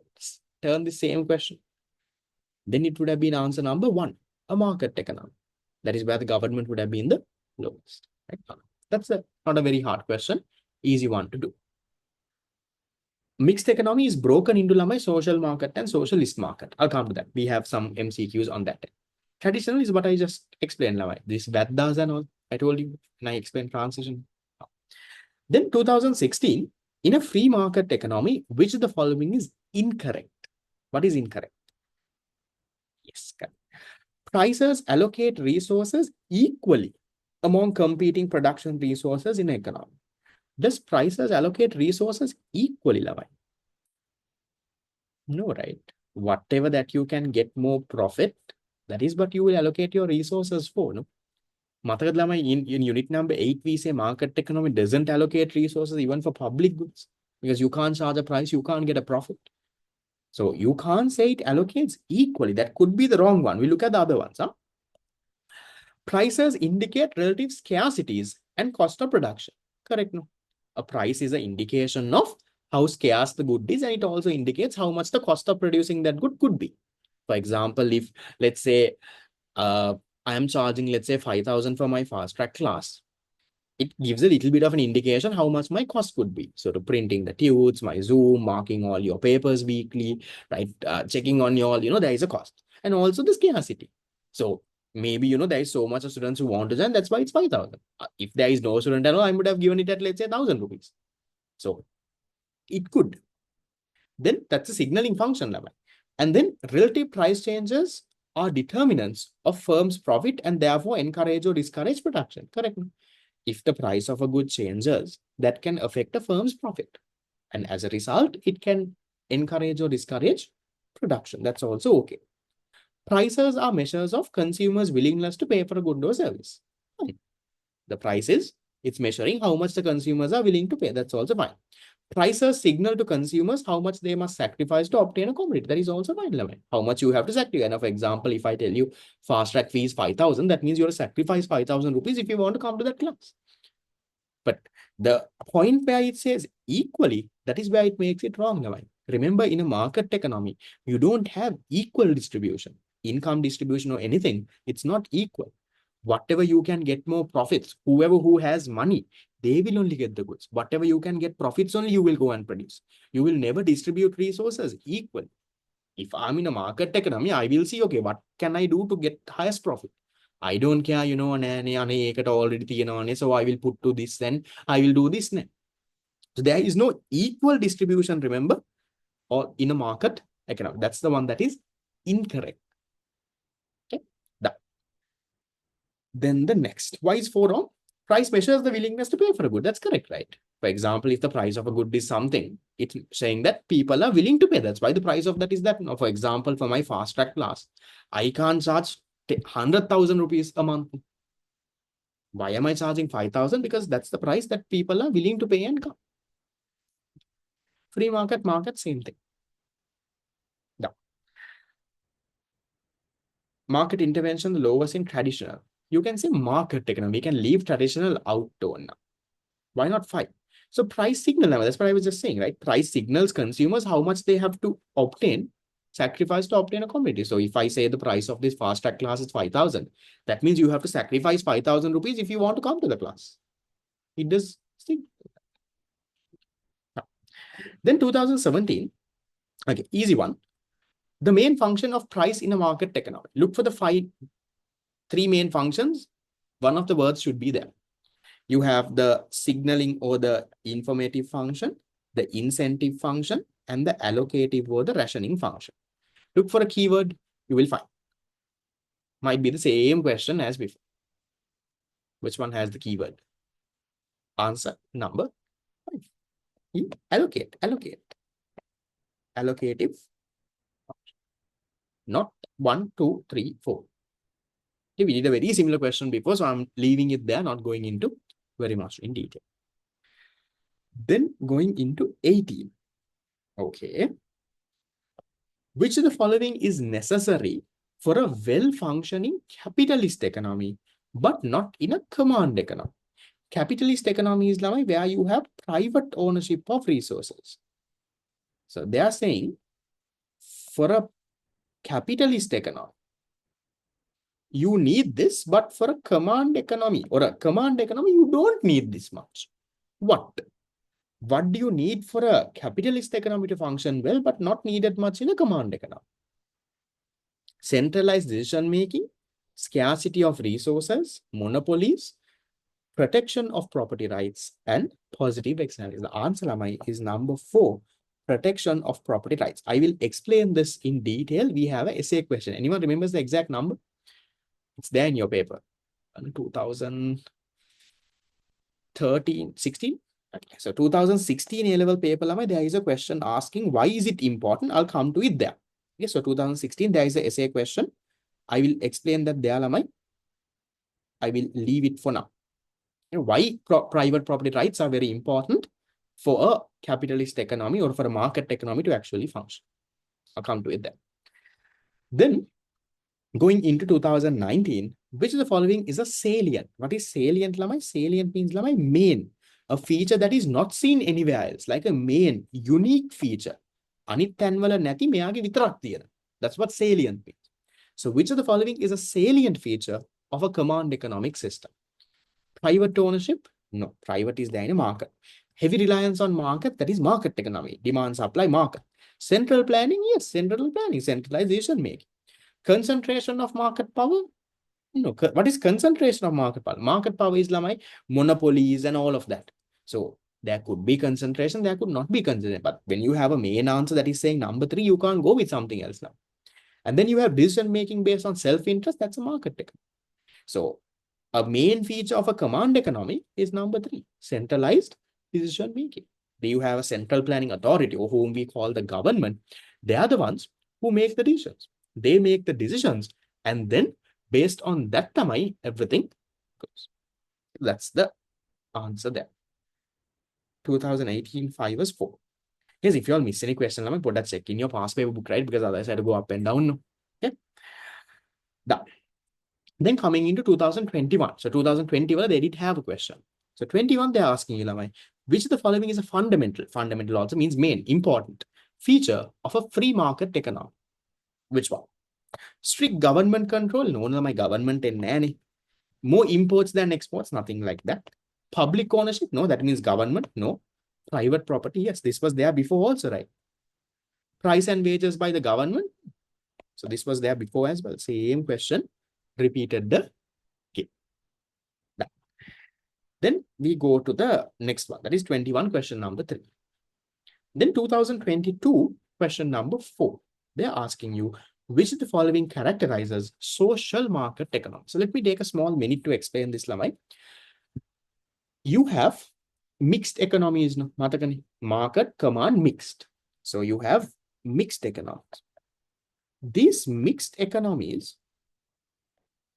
turn the same question, then it would have been answer number 1, a market economy. That is where the government would have been the lowest. Right? That's not a very hard question. Easy one to do. Mixed economy is broken into social market and socialist market. I'll come to that. We have some MCQs on that. Traditional is what I just explained. This Veddas and all. I told you and I explained transition. Then 2016, in a free market economy, which of the following is incorrect? What is incorrect? Yes, correct. Prices allocate resources equally among competing production resources in an economy. Does prices allocate resources equally, No, right? Whatever that you can get more profit, that is what you will allocate your resources for, no? In unit number 8, we say market economy doesn't allocate resources even for public goods because you can't charge a price, you can't get a profit. So you can't say it allocates equally. That could be the wrong one. We look at the other ones. Prices indicate relative scarcities and cost of production. Correct, no? A price is an indication of how scarce the good is, and it also indicates how much the cost of producing that good could be. For example, if let's say I am charging, let's say 5,000 for my fast track class, it gives a little bit of an indication how much my cost could be. So to printing the tutes, my Zoom, marking all your papers weekly, right? Checking on your, there is a cost. And also the scarcity. So maybe, there is so much of students who want to join, that's why it's 5,000. If there is no student at all, I would have given it at, let's say, 1,000 rupees. So it could. Then that's a signaling function. And then relative price changes are determinants of firms' profit and therefore encourage or discourage production. Correct? If the price of a good changes, that can affect a firm's profit. And as a result, it can encourage or discourage production. That's also okay. Prices are measures of consumers' willingness to pay for a good or service. Fine. The price is, it's measuring how much the consumers are willing to pay. That's also fine. Prices signal to consumers how much they must sacrifice to obtain a commodity. That is also fine. How much you have to sacrifice. And for example, if I tell you fast track fee is 5,000, that means you have to sacrifice 5,000 rupees if you want to come to that class. But the point where it says equally, that is where it makes it wrong. Remember, in a market economy, you don't have equal distribution, income distribution or anything. It's not equal. Whatever you can get more profits, whoever who has money, they will only get the goods. Whatever you can get profits only, you will go and produce. You will never distribute resources equal. If I'm in a market economy, I will see, okay, what can I do to get highest profit? I don't care, already, so I will put to this, then I will do this. Then. So there is no equal distribution, remember, or in a market economy. That's the one that is incorrect. Okay. Then the next, why is 4 wrong? Price measures the willingness to pay for a good. That's correct, right? For example, if the price of a good is something, it's saying that people are willing to pay. That's why the price of that is that. Now, for example, for my fast track class, I can't charge 100,000 rupees a month. Why am I charging 5,000? Because that's the price that people are willing to pay and come. Free market, same thing. Now, market intervention, the lowest in traditional. You can say market economy. We can leave traditional out now. Why not 5? So price signal, that's what I was just saying, right? Price signals consumers how much they have to sacrifice to obtain a commodity. So if I say the price of this fast track class is 5,000, that means you have to sacrifice 5,000 rupees if you want to come to the class. It does still. Then 2017, okay, easy one. The main function of price in a market economy. Look for the 3 main functions. One of the words should be there. You have the signaling or the informative function, the incentive function, and the allocative or the rationing function. Look for a keyword, you will find. Might be the same question as before. Which one has the keyword? Answer number 5. Allocate. Allocative. Not 1, 2, 3, 4. Okay, we did a very similar question before, so I'm leaving it there, not going into very much in detail. Then going into 18. Okay. Which of the following is necessary for a well-functioning capitalist economy, but not in a command economy? Capitalist economy is where you have private ownership of resources. So they are saying for a capitalist economy, you need this, but for a command economy or a command economy, you don't need this much. What do you need for a capitalist economy to function well, but not needed much in a command economy? Centralized decision making, scarcity of resources, monopolies, protection of property rights, and positive externalities. The answer is number 4, protection of property rights. I will explain this in detail. We have an essay question. Anyone remembers the exact number? It's there in your paper. 2013, 16? Okay, so 2016 A-level paper, there is a question asking why is it important? I'll come to it there. Okay, so 2016, there is an essay question. I will explain that there, I will leave it for now. Why private property rights are very important for a capitalist economy or for a market economy to actually function. I'll come to it there. Then, going into 2019, which of the following is a salient? What is salient? Salient means main. A feature that is not seen anywhere else, like a main, unique feature. That's what salient means. So which of the following is a salient feature of a command economic system? Private ownership? No, private is there in a market. Heavy reliance on market, that is market economy. Demand, supply, market. Central planning? Yes, central planning, centralization making. Concentration of market power? No. What is concentration of market power? Market power is monopolies and all of that. So there could be concentration, there could not be concentration. But when you have a main answer that is saying number 3, you can't go with something else now. And then you have decision making based on self-interest. That's a market economy. So a main feature of a command economy is number 3, centralized decision making. You have a central planning authority, or whom we call the government. They are the ones who make the decisions. They make the decisions, and then based on that, everything goes. That's the answer there. 2018 5 was 4. Yes, if you all miss any question, put that check in your past paper book, right? Because otherwise I had to go up and down. Okay. Done. Then coming into 2021. So 2021, they did have a question. So 21, they're asking you, which of the following is a fundamental? Fundamental also means main, important feature of a free market economy. Which one? Strict government control? No, my government in nanny. More imports than exports? Nothing like that. Public ownership? No, that means government. No. Private property? Yes, this was there before also, right? Price and wages by the government? So this was there before as well. Same question. Repeated the game. Then we go to the next one. That is 21, question number 3. Then 2022, question number 4. They're asking you, which of the following characterizes social market economy? So let me take a small minute to explain this, Lamai. You have mixed economies, no? Market, command, mixed. So you have mixed economies. These mixed economies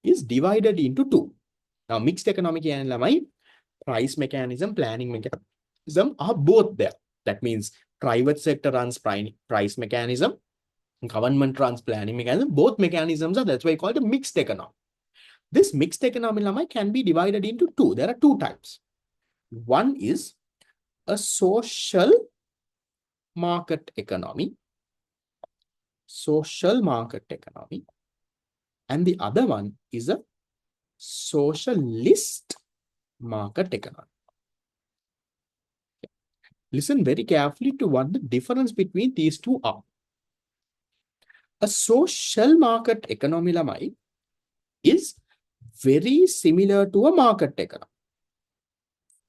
is divided into 2. Now, mixed economic and price mechanism, planning mechanism are both there. That means private sector runs price mechanism, government runs planning mechanism. Both mechanisms are, that's why I call it a mixed economy. This mixed economy can be divided into 2. There are 2 types. One is a social market economy. Social market economy. And the other one is a socialist market economy. Listen very carefully to what the difference between these 2 are. A social market economy is very similar to a market economy.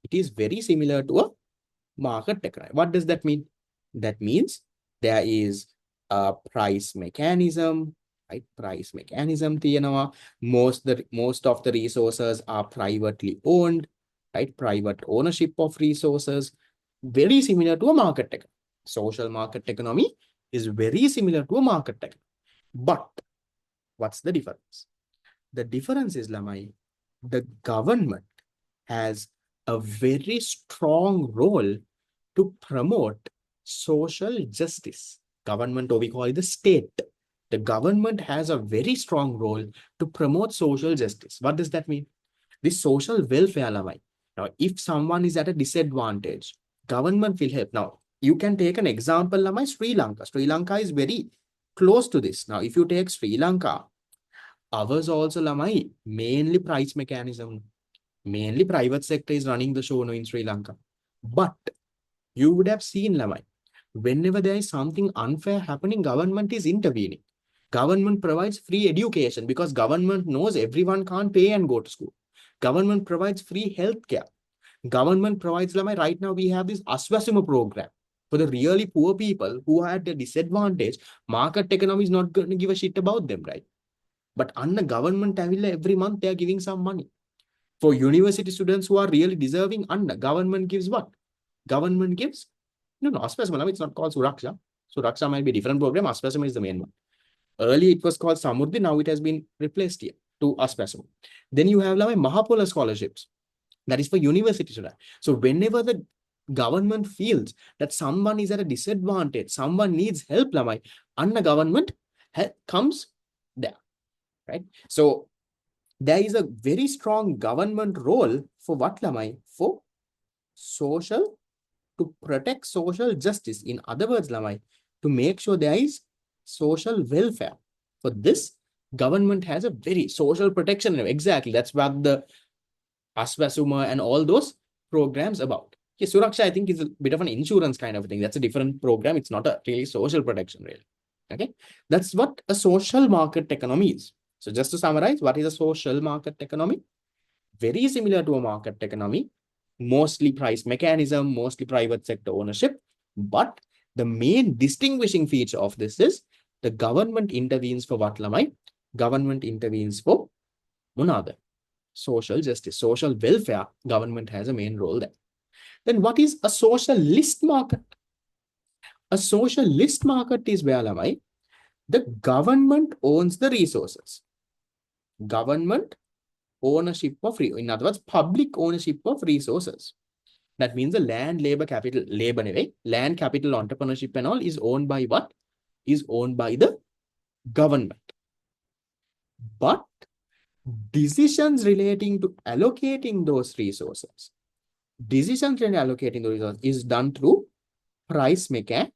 It is very similar to a market economy. What does that mean? That means there is a price mechanism, right? Price mechanism. Most of the resources are privately owned, right? Private ownership of resources. Very similar to a market economy. Social market economy is very similar to a market economy. But what's the difference? The difference is, the government has a very strong role to promote social justice. Government, or we call it the state. The government has a very strong role to promote social justice. What does that mean? This social welfare, now, if someone is at a disadvantage, government will help. Now, you can take an example, Sri Lanka. Sri Lanka is very close to this. Now, if you take Sri Lanka, ours also, mainly price mechanism. Mainly private sector is running the show in Sri Lanka. But you would have seen, whenever there is something unfair happening, government is intervening. Government provides free education because government knows everyone can't pay and go to school. Government provides free healthcare. Government provides, right now we have this Aswasuma program for the really poor people who are at a disadvantage. Market economy is not going to give a shit about them, right? But under government, every month they are giving some money. For university students who are really deserving, under government gives what? Government gives, Aswasuma, it's not called Suraksha. Suraksha might be a different program. Aswasuma is the main one. Earlier it was called Samurdhi. Now it has been replaced here to Aswasuma. Then you have Mahapola scholarships. That is for university students. So whenever the government feels that someone is at a disadvantage, someone needs help, under government comes there, right? So there is a very strong government role for what, for social, to protect social justice. In other words, to make sure there is social welfare. For this, government has a very social protection. Exactly. That's what the Aswasuma and all those programs about. Okay, Suraksha, I think, is a bit of an insurance kind of thing. That's a different program. It's not a really social protection, really. Okay, that's what a social market economy is. So just to summarize, what is a social market economy? Very similar to a market economy, mostly price mechanism, mostly private sector ownership. But the main distinguishing feature of this is The government intervenes for what, lamai? Government intervenes for another. Social justice, social welfare, government has a main role there. Then what is a socialist market? A socialist market is where, lamai, the government owns the resources. Government ownership of, in other words, public ownership of resources. That means the land, labor, capital, labor anyway, land, capital, entrepreneurship and all is owned by what? Is owned by the government. But decisions relating to allocating those resources, decisions in allocating those resources is done through price mechanism.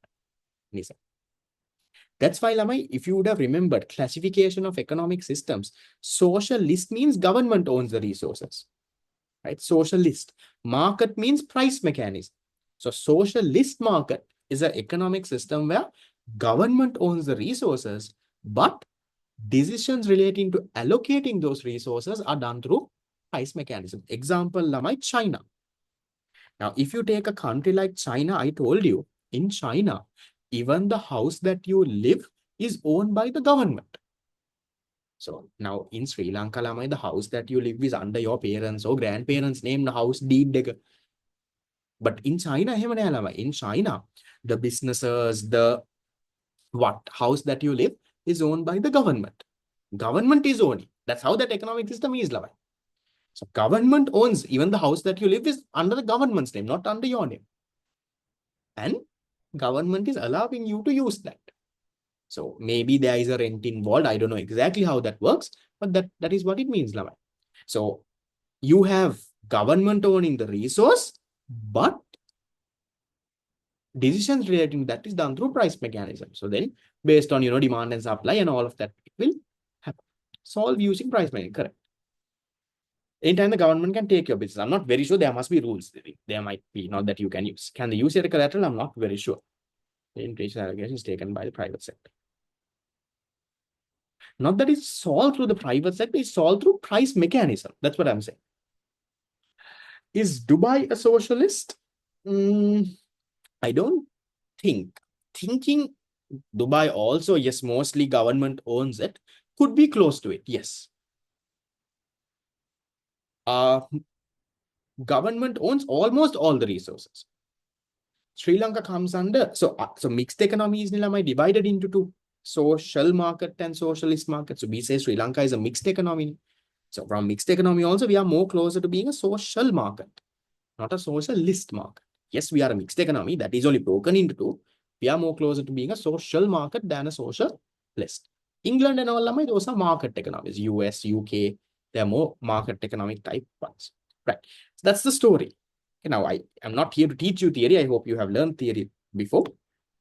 That's why, lamai, if you would have remembered classification of economic systems, socialist means government owns the resources, right? Socialist. Market means price mechanism. So socialist market is an economic system where government owns the resources, but decisions relating to allocating those resources are done through price mechanism. Example, lamai, China. Now, if you take a country like China, I told you, in China, even the house that you live is owned by the government. So now in Sri Lanka, lamai, the house that you live is under your parents or grandparents' name, the house deed. But in China, in China, the businesses, the house that you live is owned by the government. Government is owning. That's how that economic system is, lamai. So government owns, even the house that you live is under the government's name, not under your name. And government is allowing you to use that. So maybe there is a rent involved. I don't know exactly how that works, but that is what it means, lamai. So you have government owning the resource, but decisions relating to that is done through price mechanism. So then based on, demand and supply and all of that, it will happen. Solve using price mechanism, correct. Anytime the government can take your business. I'm not very sure. There must be rules. There might be, not that you can use. Can they use your collateral? I'm not very sure. The inflation allocation is taken by the private sector. Not that it's solved through the private sector, it's solved through price mechanism. That's what I'm saying. Is Dubai a socialist? I don't think. Thinking Dubai also, yes, mostly government owns it, could be close to it, yes. Government owns almost all the resources. Sri Lanka comes under, so mixed economy is divided into two, social market and socialist market. So we say Sri Lanka is a mixed economy. So from mixed economy also, we are more closer to being a social market, not a socialist market. Yes, we are a mixed economy that is only broken into two. We are more closer to being a social market than a socialist. England and all, those are market economies. US, UK, they are more market economic type ones. Right. So that's the story. Now, I am not here to teach you theory. I hope you have learned theory before.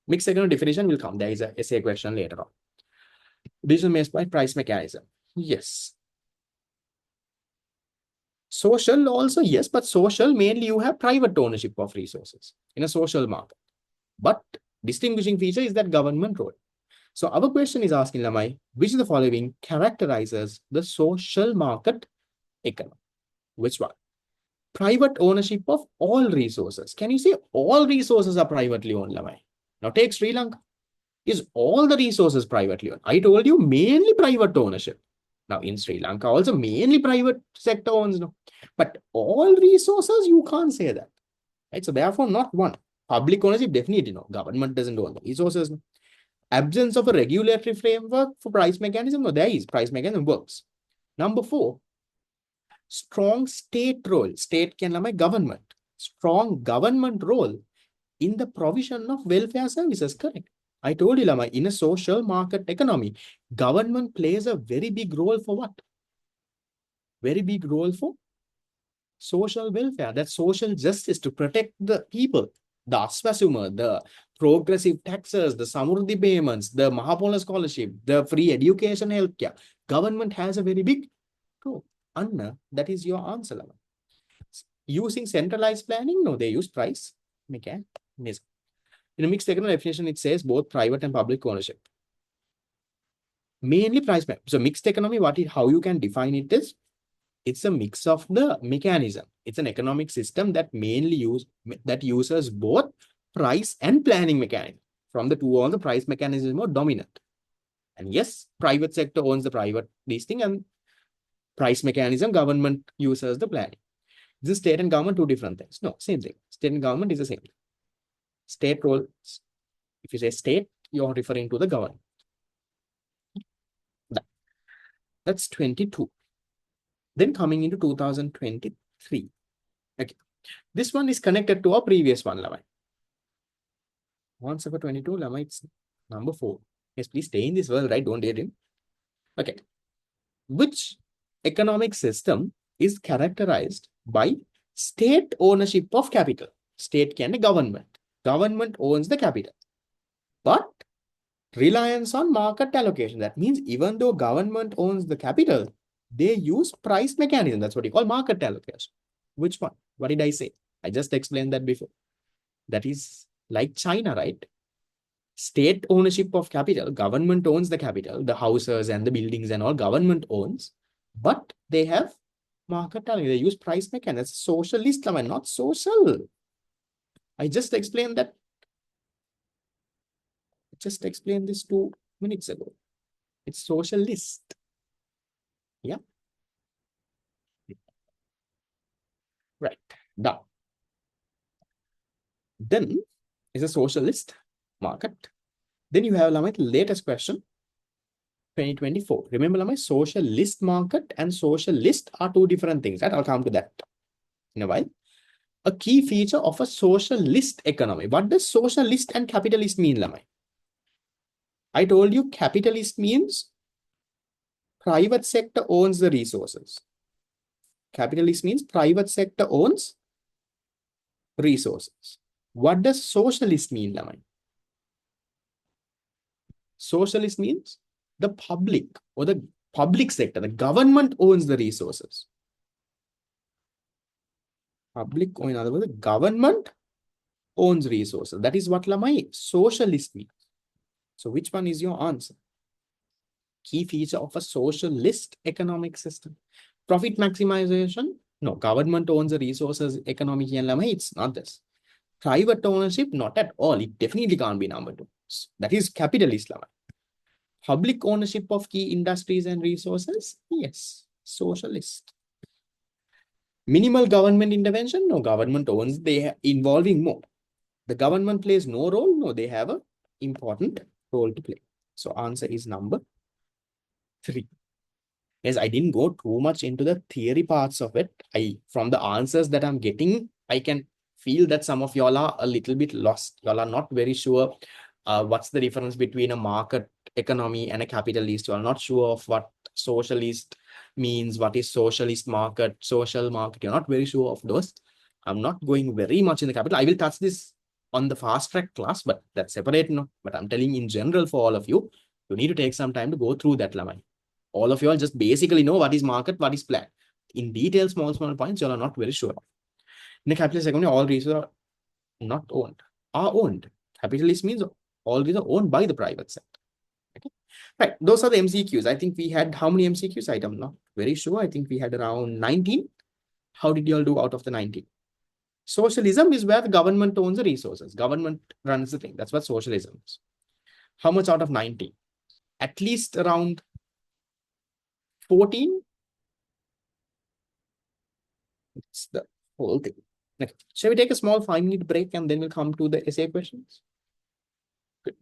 Mixed economic definition will come. There is a essay question later on. Decision made by price mechanism. Yes. Social also, yes, but social mainly you have private ownership of resources in a social market. But distinguishing feature is that government role. So our question is asking, lamai, which of the following characterizes the social market economy? Which one? Private ownership of all resources. Can you say all resources are privately owned, lamai? Now take Sri Lanka. Is all the resources privately owned? I told you mainly private ownership. Now in Sri Lanka also mainly private sector owns. No? But all resources, you can't say that. Right? So therefore not one. Public ownership, definitely no. Government doesn't own the resources. No? Absence of a regulatory framework for price mechanism. No, there is. Price mechanism works. Number 4, strong state role. State can be government. Strong government role in the provision of welfare services. Correct. I told you, Lama, in a social market economy, government plays a very big role for what? Very big role for social welfare. That's social justice, to protect the people. The Aswasuma, the progressive taxes, the Samurdhi payments, the Mahapola scholarship, the free education, healthcare. Government has a very big role. Anna, that is your answer, Lama. Using centralized planning? No, they use price mechanism. In a mixed economic definition, it says both private and public ownership. Mainly price. So mixed economy, how you can define it is, it's a mix of the mechanism. It's an economic system that mainly uses both price and planning mechanism. From the two, all the price mechanism is more dominant. And yes, private sector owns the private this thing, and price mechanism, government uses the planning. This is state and government, two different things. No, same thing. State and government is the same thing. State roles, if you say state, you're referring to the government. That's 22. Then coming into 2023. Okay. This one is connected to our previous one, Lamai. Answer for 22, Lamai, it's number 4. Yes, please stay in this world, right? Don't date him. Okay. Which economic system is characterized by state ownership of capital? State can be government. Government owns the capital. But reliance on market allocation. That means even though government owns the capital, they use price mechanism. That's what you call market allocation. Which one? What did I say? I just explained that before. That is like China, right? State ownership of capital. Government owns the capital, the houses and the buildings and all government owns, but they have market allocation. They use price mechanism. That's socialist, not social. I just explained that. Just explained this 2 minutes ago. It's socialist. Yeah. Right. Done. Then is a socialist market. Then you have Lamai, latest question, 2024. Remember Lamai, socialist market and socialist are two different things, right? I'll come to that in a while. A key feature of a socialist economy. What does socialist and capitalist mean, Lamai? I told you capitalist means private sector owns the resources. Capitalist means private sector owns resources. What does socialist mean, Lamai? Socialist means the public or the public sector, the government owns the resources. Public, or in other words, the government owns resources. That is what Lamai socialist means. So which one is your answer? Key feature of a socialist economic system. Profit maximization? No, government owns the resources, economic and Lamai, it's not this. Private ownership? Not at all. It definitely can't be number 2. That is capitalist, Lamai. Public ownership of key industries and resources? Yes, socialist. Minimal government intervention? No, government owns, they are involving more. The government plays no role? No, they have an important role to play. So answer is number 3. Yes, I didn't go too much into the theory parts of it. From the answers that I'm getting, I can feel that some of y'all are a little bit lost. Y'all are not very sure what's the difference between a market economy and a capitalist. You are not sure of what socialist means, what is socialist market, social market. You're not very sure of those. I'm not going very much in the capital. I will touch this on the fast track class, but that's separate. No, but I'm telling in general for all of you, you need to take some time to go through that, Lamai. All of you all just basically know what is market, what is plan. In detail, small points, you all are not very sure. In a capitalist economy, all resources are not owned, are owned. Capitalist means all these are owned by the private sector. Okay. Right. Those are the MCQs. I think we had how many MCQs? I'm not very sure. I think we had around 19. How did you all do out of the 19? Socialism is where the government owns the resources. Government runs the thing. That's what socialism is. How much out of 19? At least around 14. It's the whole thing. Okay. Shall we take a small 5-minute break and then we'll come to the essay questions? Good.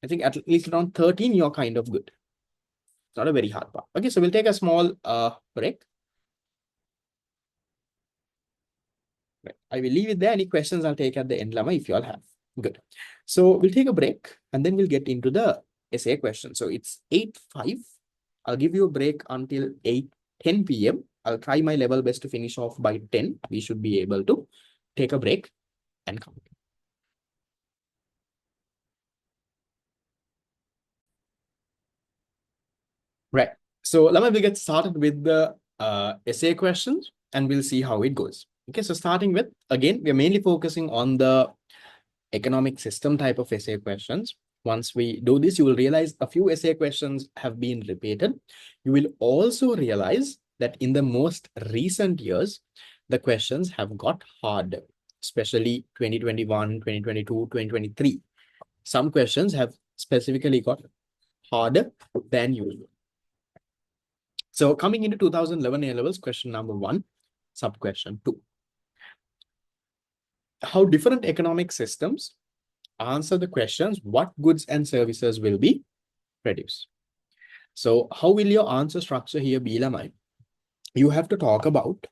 I think at least around 13, you're kind of good. It's not a very hard part. Okay, so we'll take a small break. Right. I will leave it there. Any questions I'll take at the end, Lama, if you all have. Good. So we'll take a break and then we'll get into the essay question. So it's 8:05. I'll give you a break until 8:10 p.m. I'll try my level best to finish off by 10. We should be able to take a break and come. Right. So Lama, we'll get started with the essay questions and we'll see how it goes. Okay, so starting with, again, we're mainly focusing on the economic system type of essay questions. Once we do this, you will realize a few essay questions have been repeated. You will also realize that in the most recent years, the questions have got harder, especially 2021, 2022, 2023. Some questions have specifically got harder than usual. So coming into 2011 A-levels, question number 1, sub-question 2. How different economic systems answer the questions, what goods and services will be produced? So how will your answer structure here be, Lamai? You have to talk about,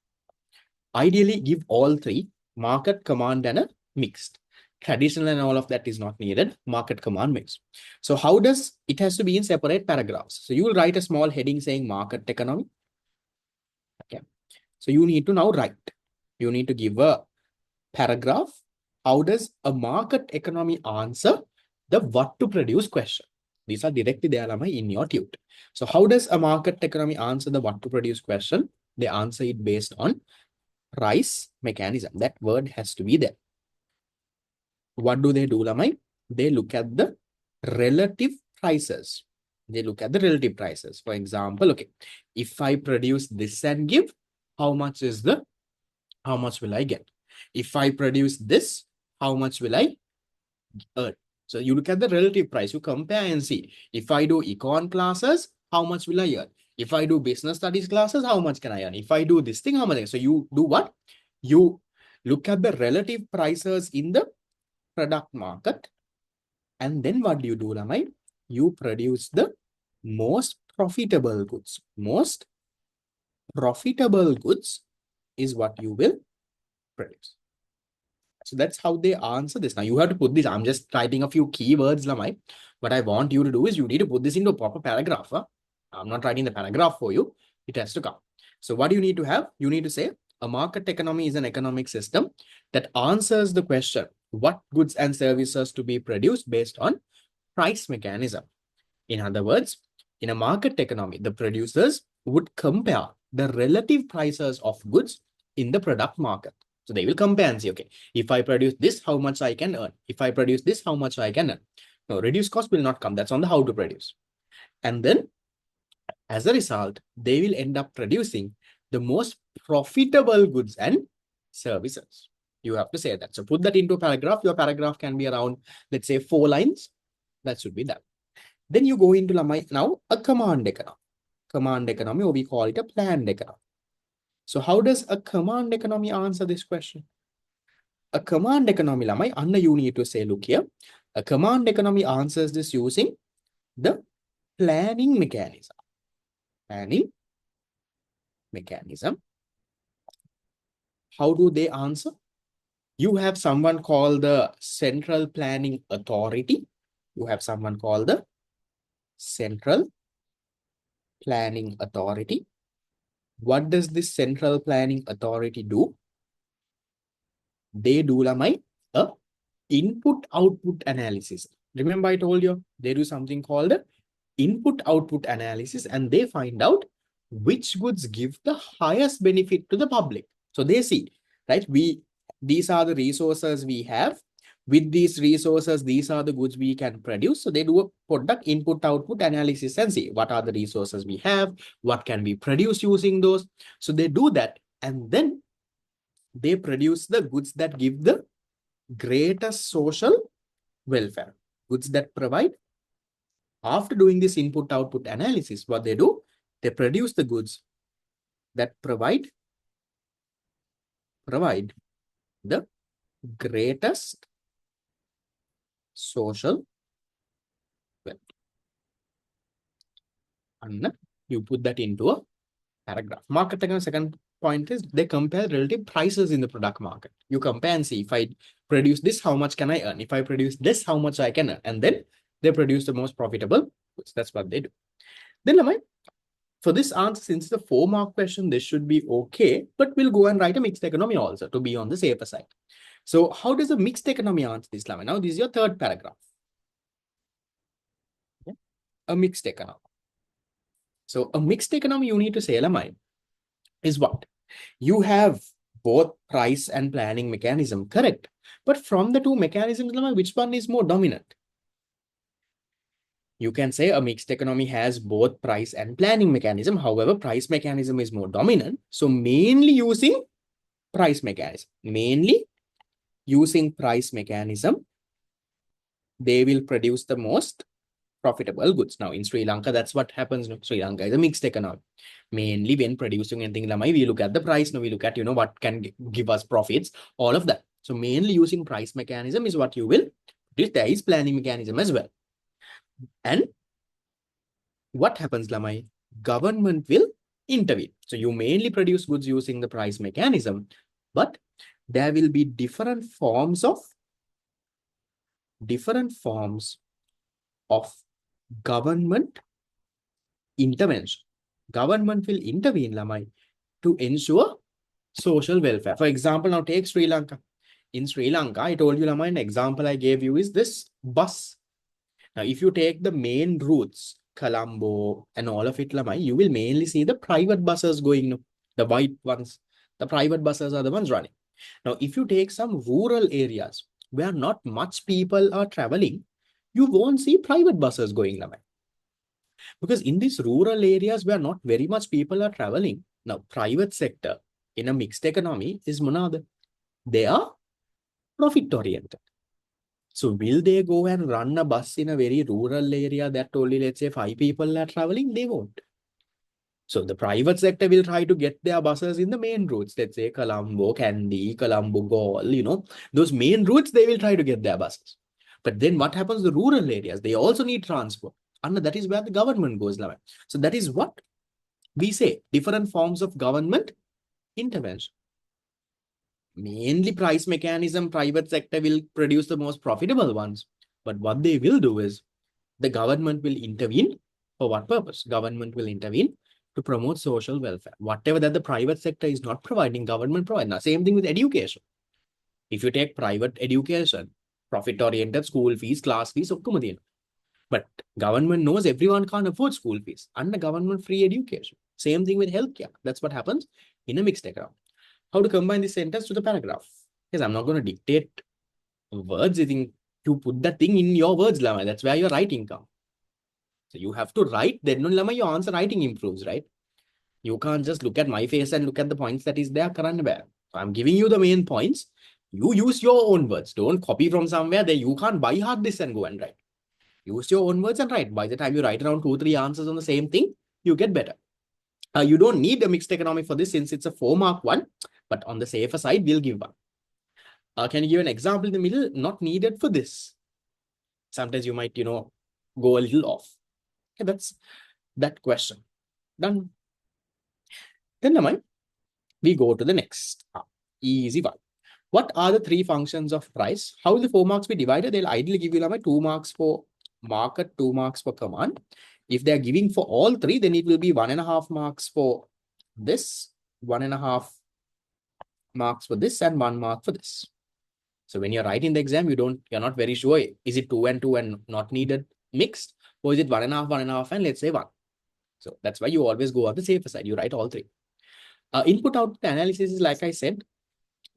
ideally give all three, market, command, and a mixed. Traditional and all of that is not needed, market, command, mixed. So how does it has to be in separate paragraphs? So you will write a small heading saying market economy. Okay. So you need to now write. You need to give a paragraph. How does a market economy answer the what to produce question? These are directly there in your tute. So how does a market economy answer the what to produce question? They answer it based on price mechanism. That word has to be there. What do? Lamai? They look at the relative prices. They look at the relative prices. For example, okay, if I produce this and give, how much will I get? If I produce this, how much will I earn? So you look at the relative price, you compare and see. If I do econ classes, how much will I earn? If I do business studies classes, how much can I earn? If I do this thing, how much? So you do what? You look at the relative prices in the product market. And then what do, Lamai? You produce the most profitable goods. Most profitable goods is what you will produce. So that's how they answer this. Now you have to put this. I'm just writing a few keywords, Lamai. What I want you to do is you need to put this into a proper paragraph. Huh? I'm not writing the paragraph for you. It has to come. So what do you need to have? You need to say a market economy is an economic system that answers the question, what goods and services to be produced based on price mechanism. In other words, in a market economy, the producers would compare the relative prices of goods in the product market. So they will compare and say, okay, if I produce this, how much I can earn? If I produce this, how much I can earn? No, reduced cost will not come. That's on the how to produce. And then as a result, they will end up producing the most profitable goods and services. You have to say that. So put that into a paragraph. Your paragraph can be around, let's say, 4 lines. That should be that. Then you go into now a command economy. Command economy, or we call it a planned economy. So how does a command economy answer this question? A command economy, Anna, you need to say, look here, a command economy answers this using the planning mechanism. Planning mechanism. How do they answer? You have someone called the Central Planning Authority. You have someone called the Central Planning Authority. What does this Central Planning Authority do? They do a input-output analysis. Remember I told you, they do something called input-output analysis, and they find out which goods give the highest benefit to the public. So they see, right? These are the resources we have. With these resources, these are the goods we can produce. So they do a product input-output analysis and see what are the resources we have, what can we produce using those. So they do that, and then they produce the goods that give the greatest social welfare. Goods that provide, after doing this input-output analysis, what they do, they produce the goods that provide the greatest social welfare. And you put that into a paragraph. Market economy, second point is they compare relative prices in the product market. You compare and see, if I produce this, how much can I earn? If I produce this, how much I can earn? And then they produce the most profitable goods. That's what they do. Then for this answer, since it's a 4-mark question, this should be okay, but we'll go and write a mixed economy also to be on the safer side. So how does a mixed economy answer this, Lamai? Now, this is your third paragraph. Okay. A mixed economy. So a mixed economy, you need to say, Lamai, is what? You have both price and planning mechanism, correct? But from the two mechanisms, Lamai, which one is more dominant? You can say a mixed economy has both price and planning mechanism. However, price mechanism is more dominant. So mainly using price mechanism. Mainly using price mechanism, they will produce the most profitable goods. Now in Sri Lanka, that's what happens. No? Sri Lanka is a mixed economy. Mainly when producing anything, we look at the price. Now we look at, what can give us profits, all of that. So mainly using price mechanism is what you will. There is planning mechanism as well. And what happens, Lamai? Government will intervene. So you mainly produce goods using the price mechanism, but there will be different forms of government intervention. Government will intervene, Lamai, to ensure social welfare. For example, now take Sri Lanka. In Sri Lanka, I told you, Lamai, an example I gave you is this bus. Now, if you take the main routes, Colombo and all of it, Lamai, you will mainly see the private buses going, the white ones. The private buses are the ones running. Now, if you take some rural areas where not much people are traveling, you won't see private buses going, Lamai. Because in these rural areas where not very much people are traveling, now private sector in a mixed economy is monada. They are profit oriented. So will they go and run a bus in a very rural area that only, let's say, 5 people are traveling? They won't. So the private sector will try to get their buses in the main routes. Let's say Colombo, Kandy, Colombo, Galle, those main routes, they will try to get their buses. But then what happens to the rural areas? They also need transport. And that is where the government goes. So that is what we say, different forms of government intervention. Mainly price mechanism, private sector will produce the most profitable ones. But what they will do is the government will intervene. For what purpose? Government will intervene to promote social welfare. Whatever that the private sector is not providing, government provides. Now, same thing with education. If you take private education, profit-oriented school fees, class fees, but government knows everyone can't afford school fees and the government free education. Same thing with healthcare. That's what happens in a mixed economy. How to combine this sentence to the paragraph? Because I'm not going to dictate words. I think you put that thing in your words, Lama. That's where your writing comes. So you have to write, then Lama, your answer writing improves, right? You can't just look at my face and look at the points that is there current where. So I'm giving you the main points. You use your own words. Don't copy from somewhere that you can't by heart this and go and write. Use your own words and write. By the time you write around 2-3 answers on the same thing, you get better. You don't need a mixed economy for this since it's a 4-mark one, but on the safer side, we'll give one. Can you give an example in the middle? Not needed for this. Sometimes you might, go a little off. Okay, that's that question. Done. Then, we go to the next. Easy one. What are the 3 functions of price? How will the 4 marks be divided? They'll ideally give you 2 marks for market, 2 marks for command. If they're giving for all 3, then it will be 1.5 marks for this, 1.5 marks for this, and 1 mark for this. So when you're writing the exam, you're not very sure, is it 2 and 2 and not needed mixed, or is it 1.5, 1.5, and let's say 1. So that's why you always go on the safer side. You write all 3. Input-output analysis is, like I said,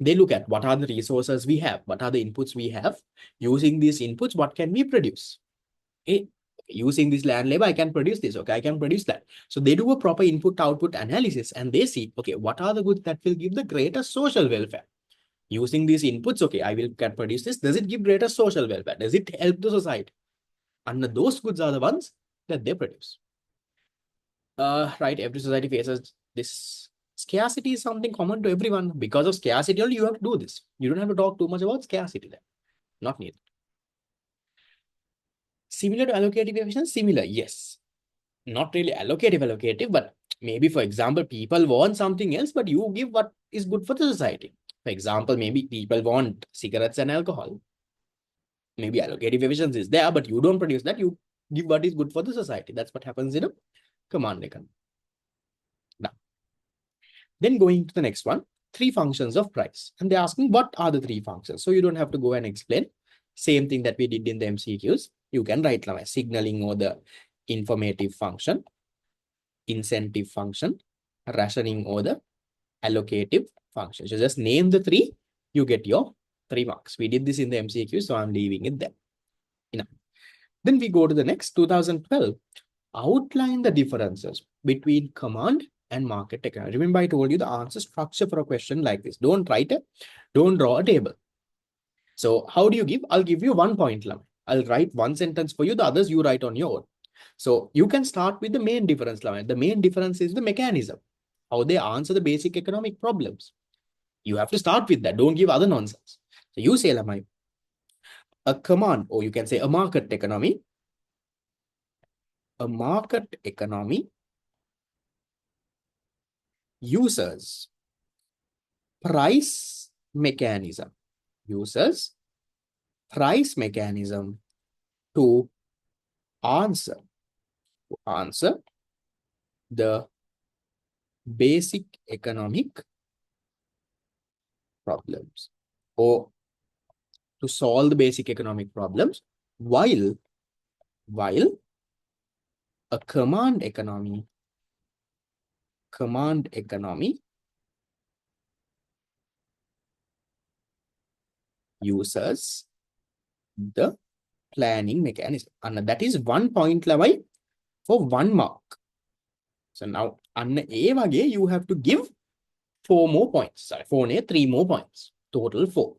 they look at what are the resources we have, what are the inputs we have. Using these inputs, what can we produce? Using this land labor, I can produce this. Okay, I can produce that. So they do a proper input-output analysis and they see, okay, what are the goods that will give the greatest social welfare? Using these inputs, okay, can produce this. Does it give greater social welfare? Does it help the society? And those goods are the ones that they produce. Right, every society faces this. Scarcity is something common to everyone. Because of scarcity only, you have to do this. You don't have to talk too much about scarcity there. Not needed. Similar to allocative efficiency? Similar, yes. Not really allocative, but maybe, for example, people want something else, but you give what is good for the society. For example, maybe people want cigarettes and alcohol. Maybe allocative efficiency is there, but you don't produce that. You give what is good for the society. That's what happens in a command economy. Now, then going to the next one, 3 functions of price. And they're asking what are the 3 functions. So you don't have to go and explain. Same thing that we did in the MCQs. You can write like signaling or the informative function, incentive function, rationing or the allocative function. So just name the 3, you get your 3 marks. We did this in the MCQ, so I'm leaving it there. Enough. Then we go to the next 2012. Outline the differences between command and market economy. Remember, I told you the answer structure for a question like this. Don't write it. Don't draw a table. So how do you give? I'll give you 1 point. I'll write one sentence for you, the others you write on your own. So you can start with the main difference. The main difference is the mechanism, how they answer the basic economic problems. You have to start with that. Don't give other nonsense. So you say, Lamai, a command, or you can say a market economy. A market economy uses price mechanism. Uses price mechanism to answer the basic economic problems, or to solve the basic economic problems, while a command economy uses the planning mechanism. And that is 1 point level for 1 mark. So now, you have to give 4 more points. Sorry, 3 more points. Total 4.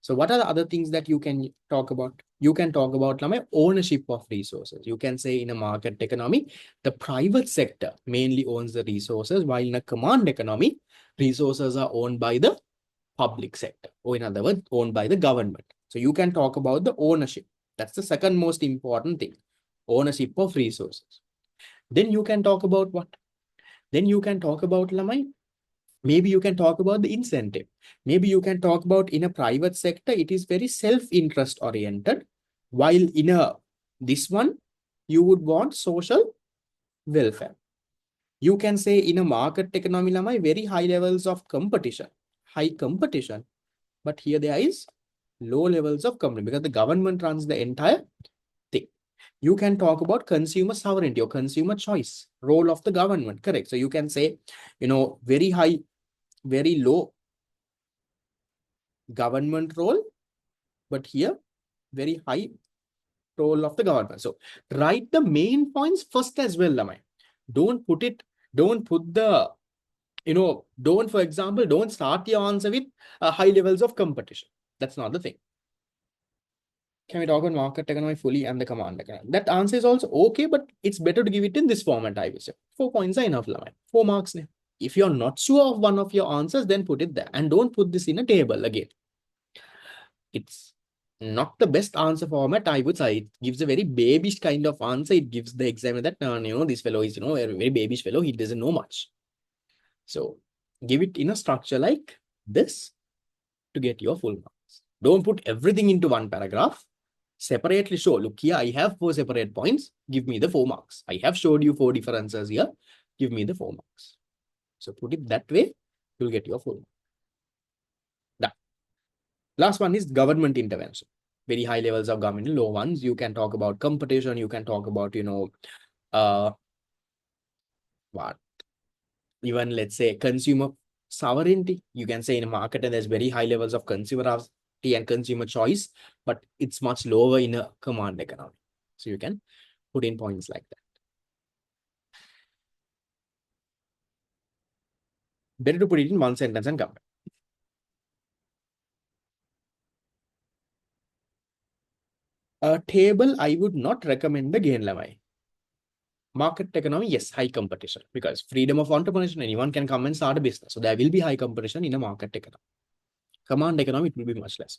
So what are the other things that you can talk about? You can talk about ownership of resources. You can say in a market economy, the private sector mainly owns the resources, while in a command economy, resources are owned by the public sector, or in other words, owned by the government. So you can talk about the ownership. That's the second most important thing, ownership of resources. Then you can talk about what? Then you can talk about, Lamai, maybe you can talk about the incentive. Maybe you can talk about in a private sector, it is very self-interest oriented, while in this one, you would want social welfare. You can say in a market economy, Lamai, very high levels of competition, but here there is low levels of competition because the government runs the entire thing. You can talk about consumer sovereignty or consumer choice, role of the government, correct? So you can say, very high, very low government role, but here very high role of the government. So write the main points first as well, Lamai. Don't put the, for example, don't start your answer with high levels of competition. That's not the thing. Can we talk about market economy fully and the command economy? That answer is also okay, but it's better to give it in this format, I will say. 4 points are enough, Lamai. 4 marks. If you're not sure of one of your answers, then put it there. And don't put this in a table again. It's not the best answer format, I would say. It gives a very babyish kind of answer. It gives the examiner that, this fellow is, a very babyish fellow. He doesn't know much. So give it in a structure like this to get your full marks. Don't put everything into one paragraph. Separately show, look here, I have 4 separate points. Give me the 4 marks. I have showed you 4 differences here. Give me the 4 marks. So put it that way, you'll get your full mark. Done. Last one is government intervention. Very high levels of government, low ones. You can talk about competition. You can talk about, what? Even let's say consumer sovereignty. You can say in a market and there's very high levels of consumer and consumer choice, but it's much lower in a command economy. So you can put in points like that. Better to put it in one sentence and compare. A table, I would not recommend again, Lamai. Market economy, yes, high competition, because freedom of entrepreneurship, anyone can come and start a business. So there will be high competition in a market economy. Command economy, it will be much less.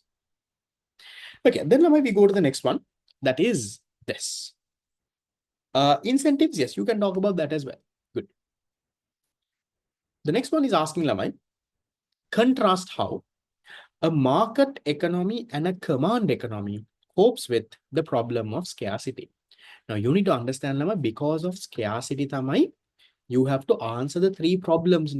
Okay, then Lamai, we go to the next one. That is this. Incentives, yes, you can talk about that as well. Good. The next one is asking, Lamai, contrast how a market economy and a command economy copes with the problem of scarcity. Now, you need to understand, Lama, because of scarcity, Tamai, you have to answer the 3 problems.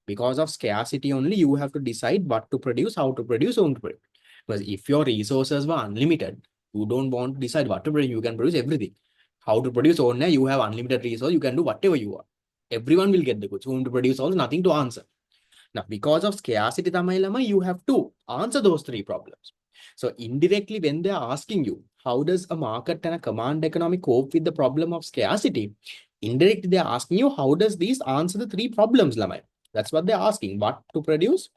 Because of scarcity only, you have to decide what to produce, how to produce, whom to produce. Because if your resources were unlimited, you don't want to decide what to produce. You can produce everything. How to produce only, you have unlimited resource, you can do whatever you want. Everyone will get the goods. Whom to produce also, nothing to answer. Now, because of scarcity, Tamai Lama, you have to answer those 3 problems. So indirectly, when they are asking you, how does a market and a command economy cope with the problem of scarcity? Indirectly, they are asking you, how does these answer the 3 problems, Lamai? That's what they're asking. What to produce,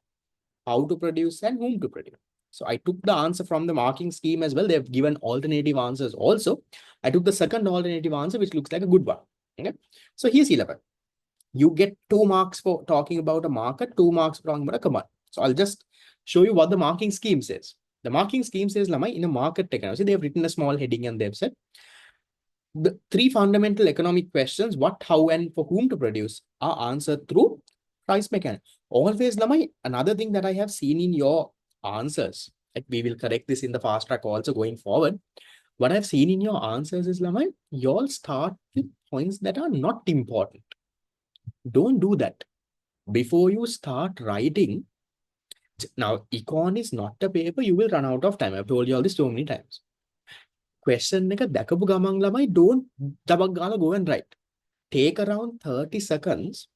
how to produce, and whom to produce. So I took the answer from the marking scheme as well. They've given alternative answers also. I took the second alternative answer, which looks like a good one. Okay. So here's 11. You get 2 marks for talking about a market, 2 marks for talking about a command. So I'll just show you what the marking scheme says. The marking scheme says, Lamai, in a market technology, they have written a small heading and they've said, the 3 fundamental economic questions, what, how, and for whom to produce, are answered through price mechanics. Always, Lamai, another thing that I have seen in your answers, like we will correct this in the fast track also going forward. What I've seen in your answers is, Lamai, you all start with points that are not important. Don't do that. Before you start writing, now, econ is not a paper, you will run out of time. I've told you all this so many times. Question එක දැකපු ගමන් ළමයි don't ඩබක් ගාලා go and write. Take around 30 seconds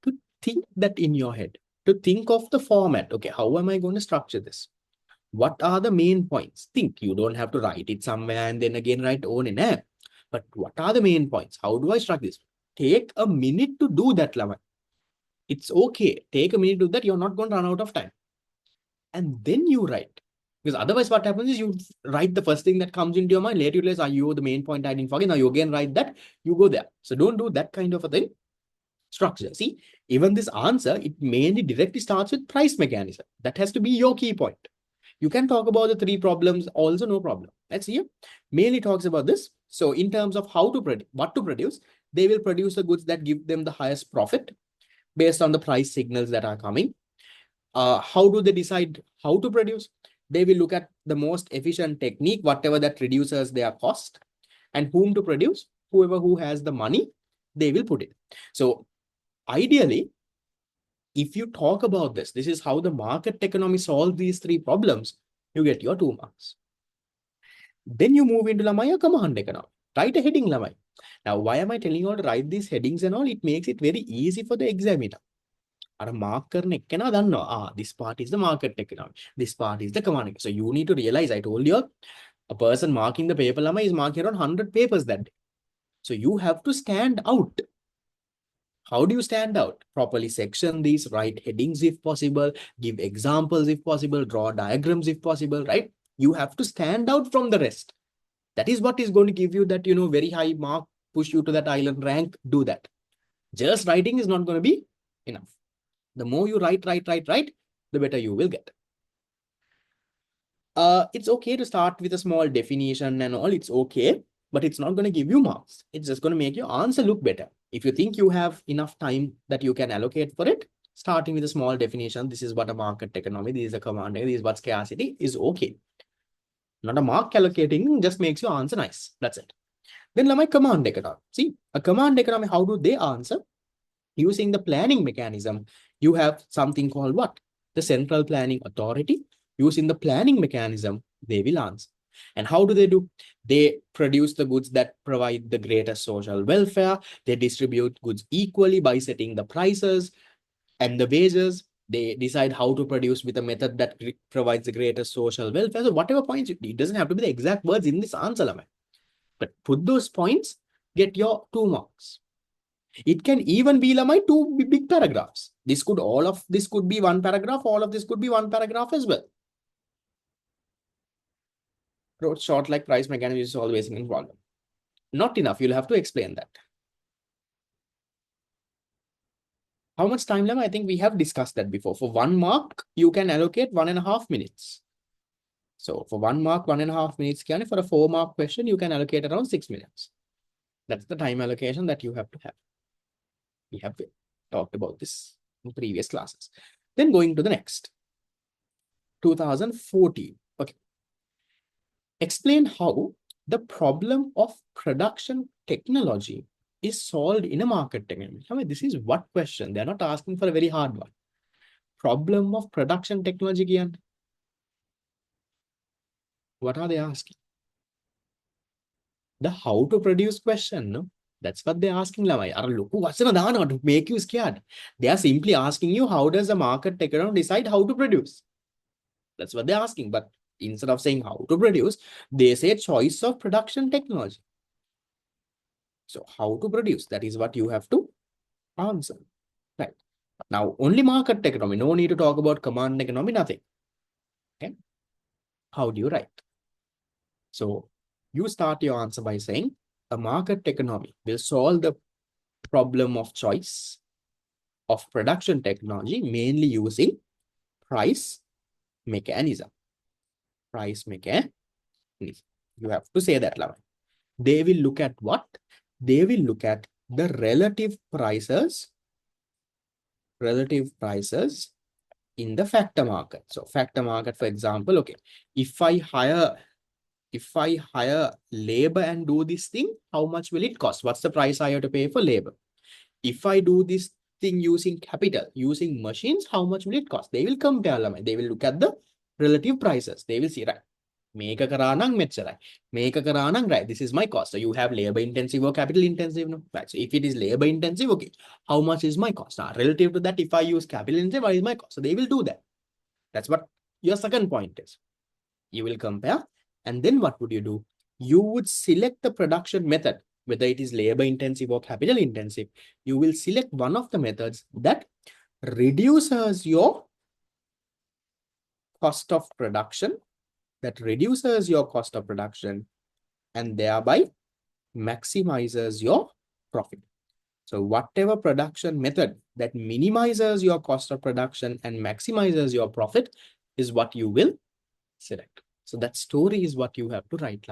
to think that in your head, to think of the format. Okay, how am I going to structure this? What are the main points? Think. You don't have to write it somewhere and then again write on in air. But what are the main points? How do I structure this? Take a minute to do that, ළමයි. It's okay. Take a minute to do that. You're not going to run out of time. And then you write. Because otherwise what happens is you write the first thing that comes into your mind, later you realize, you the main point I didn't forget, now you again write that, you go there. So don't do that kind of a thing. Structure. See, even this answer, it mainly directly starts with price mechanism. That has to be your key point. You can talk about the 3 problems also, no problem. Let's see here. Mainly talks about this. So in terms of how to produce, what to produce, they will produce the goods that give them the highest profit based on the price signals that are coming. How do they decide how to produce? They will look at the most efficient technique, whatever that reduces their cost, and whom to produce. Whoever who has the money, they will put it. So ideally, if you talk about this, this is how the market economy solves these 3 problems, you get your 2 marks. Then you move into Lamaya command economy. Write a heading, Lamai. Now, why am I telling you all to write these headings and all? It makes it very easy for the examiner. Mark this part is the market economy. This part is the command. So you need to realize, I told you, a person marking the paper lama is marking around 100 papers that day. So you have to stand out. How do you stand out? Properly section these, write headings if possible, give examples if possible, draw diagrams if possible, right? You have to stand out from the rest. That is what is going to give you that, very high mark, push you to that island rank. Do that. Just writing is not going to be enough. The more you write, the better you will get. It's okay to start with a small definition and all. It's okay, but it's not going to give you marks. It's just going to make your answer look better. If you think you have enough time that you can allocate for it, starting with a small definition, this is what a market economy, this is a command, this is what scarcity is okay. Not a mark allocating, just makes your answer nice. That's it. Then my command economy. See, a command economy, how do they answer? Using the planning mechanism, you have something called what? The central planning authority. Using the planning mechanism, they will answer. And how do? They produce the goods that provide the greatest social welfare. They distribute goods equally by setting the prices and the wages. They decide how to produce with a method that provides the greatest social welfare. So whatever points, it doesn't have to be the exact words in this answer, but put those points, get your 2 marks. It can even be 2 big paragraphs. All of this could be 1 paragraph. All of this could be 1 paragraph as well. Short like price mechanism is always an problem. Not enough. You'll have to explain that. How much time limit? I think we have discussed that before. For 1 mark, you can allocate 1.5 minutes. So for 1 mark, 1.5 minutes. For a 4 mark question, you can allocate around 6 minutes. That's the time allocation that you have to have. We have talked about this in previous classes. Then going to the next. 2014. Okay. Explain how the problem of production technology is solved in a market technology. I mean, this is what question? They're not asking for a very hard one. Problem of production technology. Kiyan. What are they asking? The how to produce question, no? That's what they're asking. To make you scared. They are simply asking you, how does the market technology decide how to produce? That's what they're asking. But instead of saying how to produce, they say choice of production technology. So how to produce, that is what you have to answer. Right. Now, only market economy. No need to talk about command economy, nothing. Okay. How do you write? So you start your answer by saying a market economy will solve the problem of choice of production technology mainly using price mechanism. Price mechanism. You have to say that, Lavan. They will look at what? They will look at the relative prices in the factor market. So factor market, for example, okay, if I hire labor and do this thing, how much will it cost? What's the price I have to pay for labor? If I do this thing using capital, using machines, how much will it cost? They will compare. They will look at the relative prices. They will see, right, මේක කරා නම් මෙච්චරයි. මේක කරා නම් right, this is my cost. So you have labor intensive or capital intensive, no? Right. So if it is labor intensive, okay, how much is my cost? Now, relative to that, if I use capital intensive, what is my cost? So they will do that. That's what your second point is. You will compare, and then what would you do? You would select the production method, whether it is labor intensive or capital intensive. You will select one of the methods that reduces your cost of production, and thereby maximizes your profit. So whatever production method that minimizes your cost of production and maximizes your profit is what you will select. So that story is what you have to write.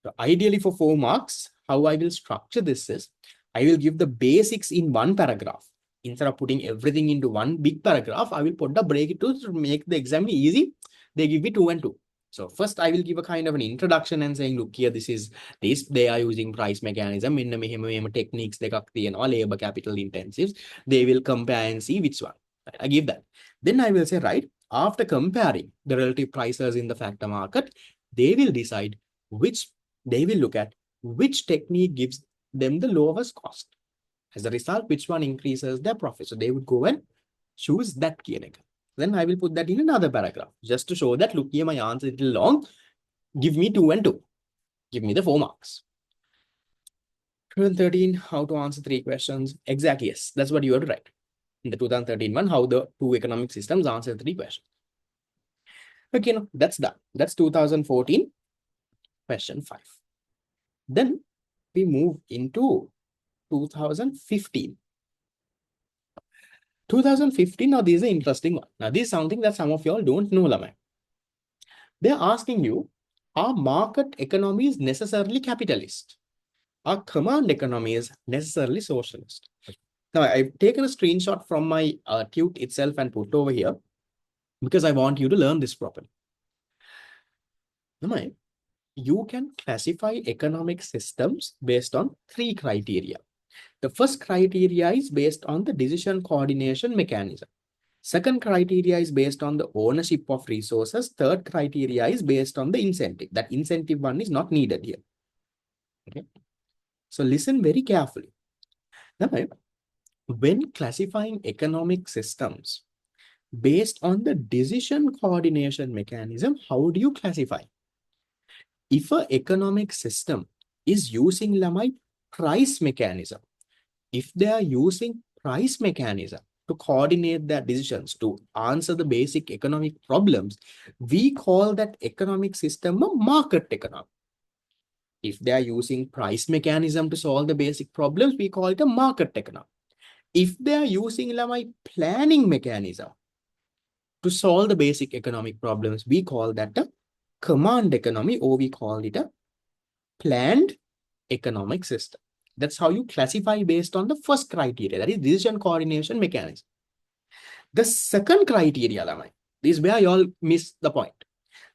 So ideally for 4 marks, how I will structure this is, I will give the basics in one paragraph. Instead of putting everything into one big paragraph, I will break it to make the exam easy. They give me 2 and 2. So first I will give a kind of an introduction and saying, look here, they are using price mechanism in the techniques, labor capital intensives. They will compare and see which one. Right? I give that. Then I will say, right, after comparing the relative prices in the factor market, they will look at which technique gives them the lowest cost. As a result, which one increases their profit. So they would go and choose that key. Then I will put that in another paragraph just to show that, look here, my answer is a little long. Give me 2 and 2. Give me the 4 marks. 2013, how to answer 3 questions. Exactly, yes. That's what you have to write. In the 2013 one, how the 2 economic systems answer 3 questions. Okay, no, that's done. That's 2014, question 5. Then we move into 2015. 2015, now this is an interesting one. Now this is something that some of y'all don't know. They're asking you, are market economies necessarily capitalist? Are command economies necessarily socialist? Now I've taken a screenshot from my tute itself and put over here because I want you to learn this properly. Now, you can classify economic systems based on 3 criteria. The first criteria is based on the decision coordination mechanism. Second criteria is based on the ownership of resources. Third criteria is based on the incentive. That incentive one is not needed here. Okay. So listen very carefully. Now, when classifying economic systems based on the decision coordination mechanism, how do you classify? If an economic system is using price mechanism, if they are using price mechanism to coordinate their decisions to answer the basic economic problems, we call that economic system a market economy. If they are using price mechanism to solve the basic problems, we call it a market economy. If they are using planning mechanism to solve the basic economic problems, we call that a command economy, or we call it a planned economic system. That's how you classify based on the first criteria, that is decision coordination mechanism. The second criteria, this is where you all miss the point.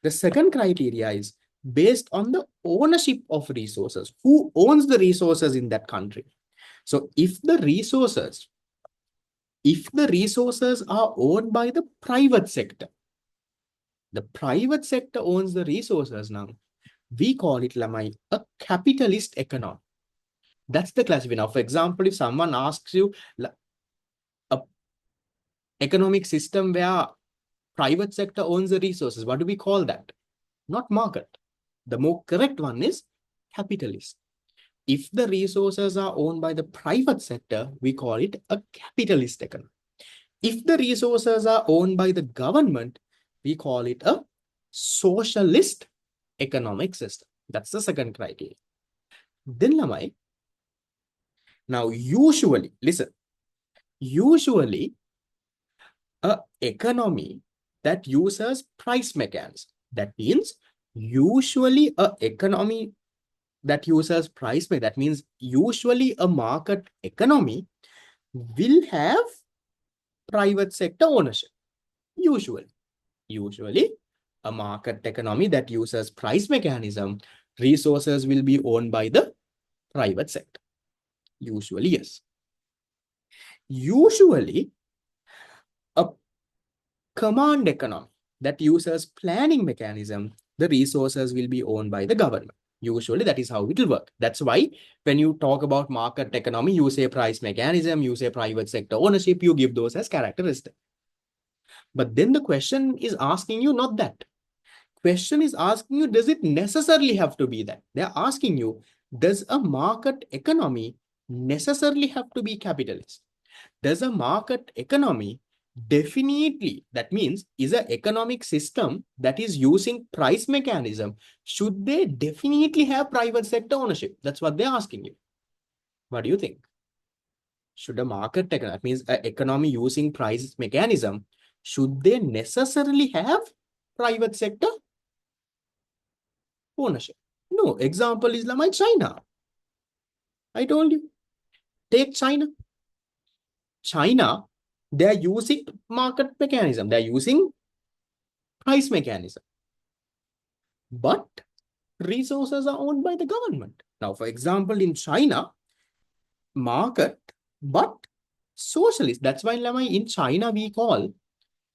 The second criteria is based on the ownership of resources. Who owns the resources in that country? So if the resources are owned by the private sector, the private sector owns the resources now, we call it a capitalist economy. That's the classification. Now, for example, if someone asks you a economic system where private sector owns the resources, what do we call that? Not market. The more correct one is capitalist. If the resources are owned by the private sector, we call it a capitalist economy. If the resources are owned by the government, we call it a socialist economic system. That's the second criteria. Then Lamai, now usually, listen, usually a economy that uses price mechanism. That means usually a economy that uses price mechanism. That means usually a market economy will have private sector ownership. Usually a market economy that uses price mechanism, resources will be owned by the private sector. Usually, yes. Usually a command economy that uses planning mechanism, the resources will be owned by the government. Usually that is how it will work. That's why when you talk about market economy, you say price mechanism, you say private sector ownership, you give those as characteristics. But then the question is asking you not that. Question is asking you, does it necessarily have to be that? They're asking you, does a market economy necessarily have to be capitalist? Does a market economy definitely, that means is an economic system that is using price mechanism, should they definitely have private sector ownership? That's what they're asking you. What do you think? Should a market economy, that means an economy using price mechanism, should they necessarily have private sector ownership? No. Example is like China. I told you. Take China. China, they are using market mechanism. They are using price mechanism. But resources are owned by the government. Now, for example, in China, market, but socialist. That's why in China we call,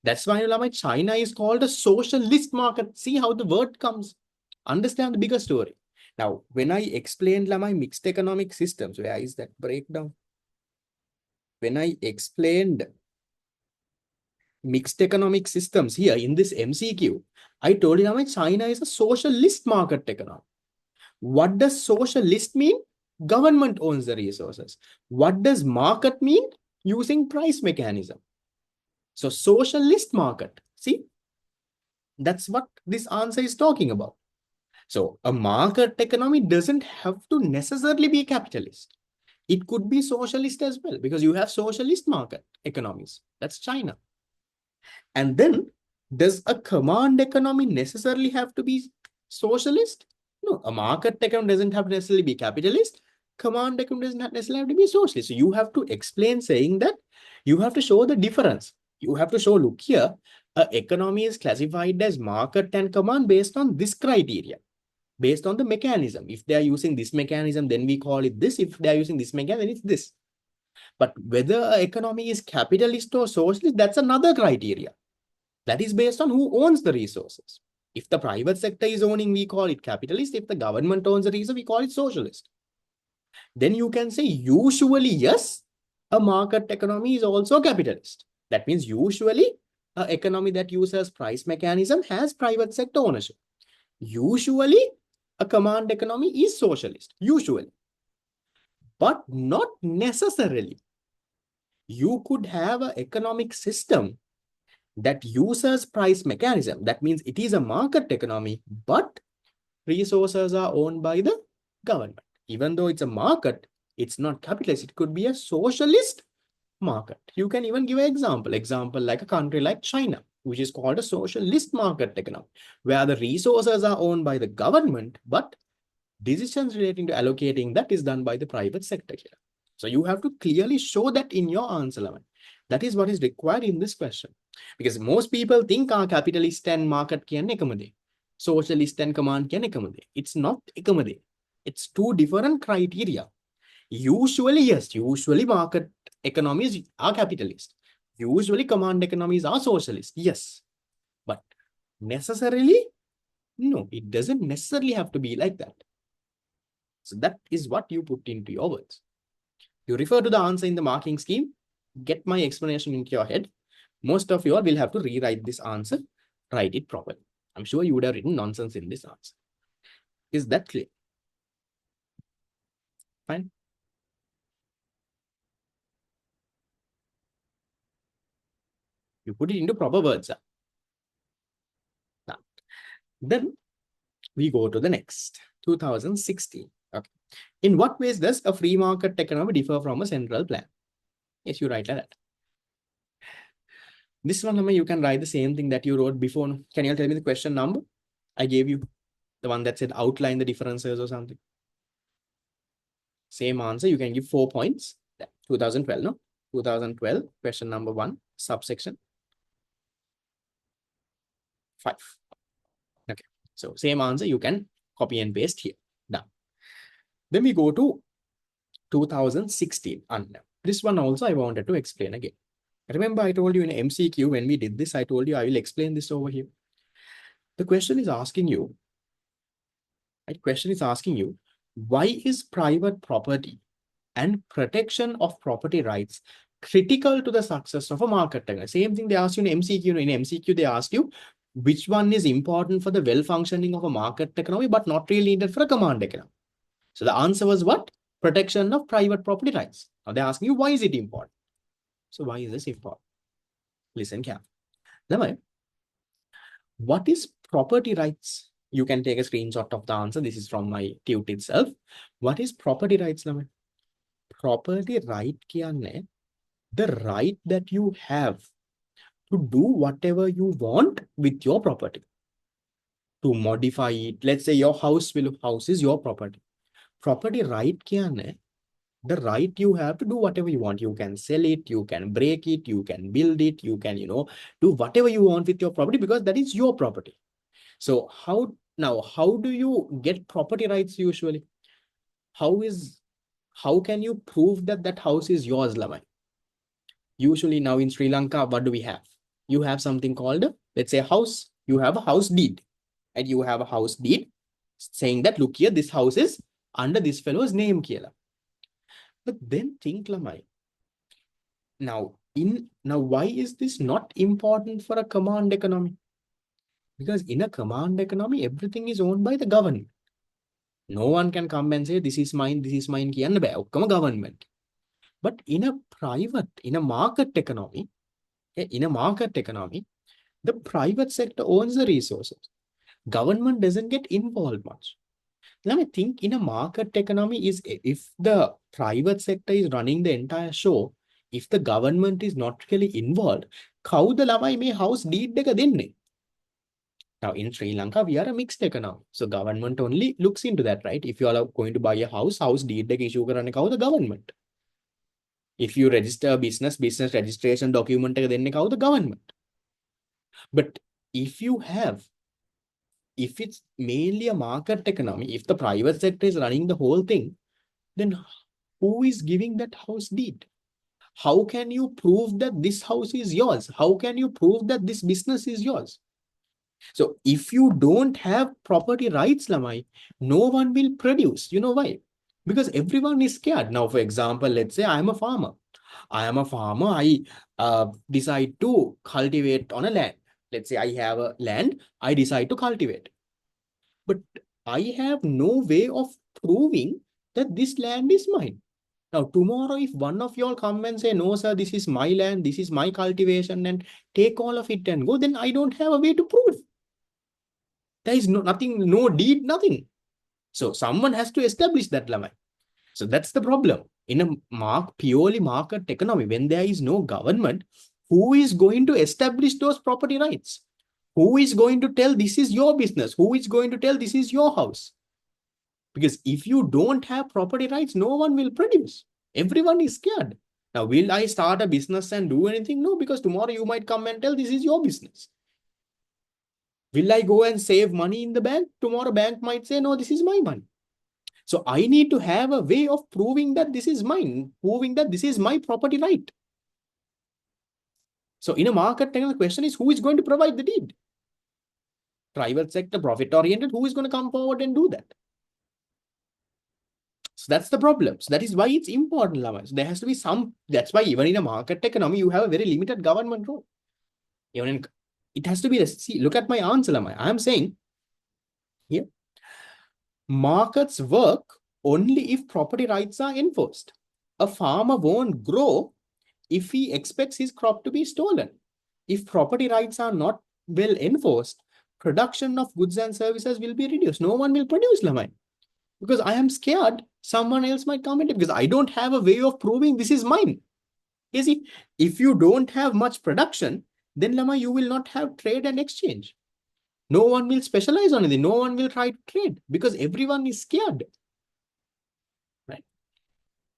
that's why China is called a socialist market. See how the word comes. Understand the bigger story. Now, when I explained mixed economic systems, where is that breakdown? When I explained mixed economic systems here in this MCQ, I told you China is a socialist market economy. What does socialist mean? Government owns the resources. What does market mean? Using price mechanism. So socialist market. See, that's what this answer is talking about. So a market economy doesn't have to necessarily be capitalist. It could be socialist as well, because you have socialist market economies. That's China. And then, does a command economy necessarily have to be socialist? No, a market economy doesn't have to necessarily be capitalist. Command economy doesn't necessarily have to be socialist. So you have to explain saying that you have to show the difference. You have to show, look here, a economy is classified as market and command based on this criteria, based on the mechanism. If they are using this mechanism, then we call it this. If they are using this mechanism, then it's this. But whether an economy is capitalist or socialist, that's another criteria. That is based on who owns the resources. If the private sector is owning, we call it capitalist. If the government owns the resource, we call it socialist. Then you can say usually, yes, a market economy is also capitalist. That means usually an economy that uses price mechanism has private sector ownership. Usually a command economy is socialist, usually, but not necessarily. You could have an economic system that uses price mechanism. That means it is a market economy, but resources are owned by the government. Even though it's a market, it's not capitalist. It could be a socialist market. You can even give an example like a country like China, which is called a socialist market economy, where the resources are owned by the government, but decisions relating to allocating that is done by the private sector here. So you have to clearly show that in your answer, Lemon. That is what is required in this question. Because most people think capitalist and market can accommodate. Socialist and command can accommodate. It's not accommodate. It's two different criteria. Usually, yes, usually market economies are capitalist. Usually command economies are socialist. Yes. But necessarily, no, it doesn't necessarily have to be like that. So that is what you put into your words. You refer to the answer in the marking scheme, get my explanation into your head. Most of you all will have to rewrite this answer, write it properly. I'm sure you would have written nonsense in this answer. Is that clear? Fine. You put it into proper words. Now, Then we go to the next, 2016. Okay. In what ways does a free market economy differ from a central plan? Yes, you write like that. This one, you can write the same thing that you wrote before. Can you tell me the question number? I gave you the one that said outline the differences or something. Same answer. You can give 4 points. 2012, no? 2012, question number 1, subsection 5. Okay. So same answer. You can copy and paste here. Done. Then we go to 2016. This one also I wanted to explain again. Remember, I told you in MCQ when we did this, I told you I will explain this over here. The question is asking you, why is private property and protection of property rights critical to the success of a market economy? Same thing they ask you in MCQ. In MCQ, they ask you which one is important for the well-functioning of a market economy, but not really needed for a command economy. So the answer was what? Protection of private property rights. Now they're asking you, why is it important? So why is this important? Listen carefully. Now, what is property rights? You can take a screenshot of the answer. This is from my tute itself. What is property rights? Now, property right kya the right that you have to do whatever you want with your property, to modify it. Let's say your house is your property. Property right kya the right you have to do whatever you want. You can sell it, you can break it, you can build it, you can, do whatever you want with your property because that is your property. So how do you get property rights usually? How can you prove that that house is yours, Lamai? Usually now in Sri Lanka, what do we have? You have something called, let's say, a house. You have a house deed, and you have a house deed saying that, look here, this house is under this fellow's name, Kiela. But then think, Lamai. Now, why is this not important for a command economy? Because in a command economy, everything is owned by the government. No one can come and say, this is mine, kiyanna baya, okkama government. But in a market economy, the private sector owns the resources. Government doesn't get involved much. Now I think in a market economy, if the private sector is running the entire show, if the government is not really involved, kawuda lamai me house deed එක දෙන්නේ? Now in Sri Lanka, we are a mixed economy. So government only looks into that, right? If you are going to buy a house deed එක issue කරන්නේ කවුද? Government. If you register a business registration document එක දෙන්නේ කවුද? Government. But if it's mainly a market economy, if the private sector is running the whole thing, then who is giving that house deed? How can you prove that this house is yours? How can you prove that this business is yours? So if you don't have property rights, Lamai, no one will produce. You know why? Because everyone is scared. Now, for example, let's say I am a farmer. I decide to cultivate on a land. Let's say I have a land, I decide to cultivate. But I have no way of proving that this land is mine. Now, tomorrow, if one of y'all come and say, no, sir, this is my land, this is my cultivation, and take all of it and go, then I don't have a way to prove. There is nothing, no deed, nothing. So someone has to establish that, Lamai. So that's the problem. In a purely market economy, when there is no government, who is going to establish those property rights? Who is going to tell this is your business? Who is going to tell this is your house? Because if you don't have property rights, no one will produce. Everyone is scared. Now, will I start a business and do anything? No, because tomorrow you might come and tell this is your business. Will I go and save money in the bank? Tomorrow bank might say, no, this is my money. So I need to have a way of proving that this is mine, proving that this is my property right. So in a market, the question is, who is going to provide the deed? Private sector, profit-oriented, who is going to come forward and do that? So that's the problem. So that is why it's important, Lama. So there has to be some, that's why even in a market economy, you have a very limited government role. Even in, it has to be, see, look at my answer, Lama. I am saying here, markets work only if property rights are enforced. A farmer won't grow if he expects his crop to be stolen. If property rights are not well enforced, production of goods and services will be reduced. No one will produce, Lamai, because I am scared someone else might come in it, because I don't have a way of proving this is mine. You see, if you don't have much production, then Lama, you will not have trade and exchange. No one will specialize on it. No one will try to trade because everyone is scared. Right?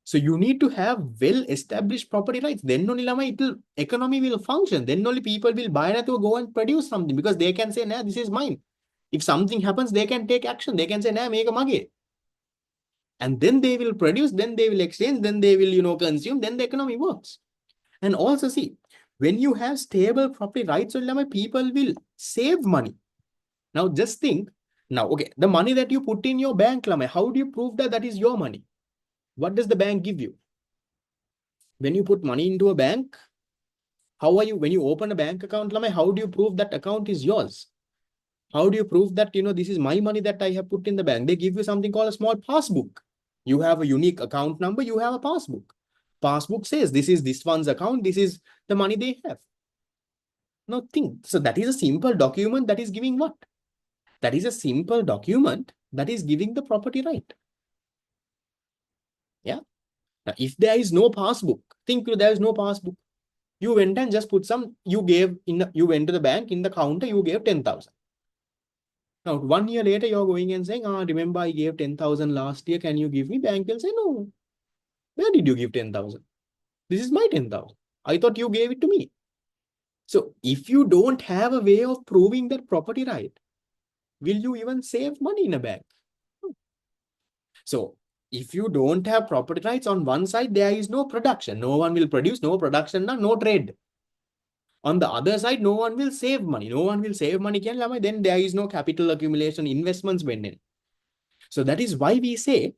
So you need to have well-established property rights. Then only Lama, economy will function. Then only people will buy that to go and produce something because they can say, nah, this is mine. If something happens, they can take action. They can say, nah, make a mage. And then they will produce, then they will exchange, then they will, consume, then the economy works. And also see, when you have stable property rights, people will save money. Now just think, okay, the money that you put in your bank, how do you prove that that is your money? What does the bank give you? When you put money into a bank, when you open a bank account, how do you prove that account is yours? How do you prove that, this is my money that I have put in the bank? They give you something called a small passbook. You have a unique account number, you have a passbook. Passbook says this is this one's account, this is the money they have. Now think, so that is a simple document that is giving what? That is a simple document that is giving the property right. Yeah. Now, if there is no passbook, think there is no passbook. You went and just put some, you went to the bank, in the counter, you gave 10,000. Now, 1 year later, you're going and saying, remember I gave 10,000 last year, can you give me? Bank will say, no. Where did you give 10,000? This is my 10,000. I thought you gave it to me. So if you don't have a way of proving that property right, will you even save money in a bank? So if you don't have property rights on one side, there is no production. No one will produce, no production, no trade. On the other side, no one will save money. No one will save money. Then there is no capital accumulation, investments went in. So that is why we say,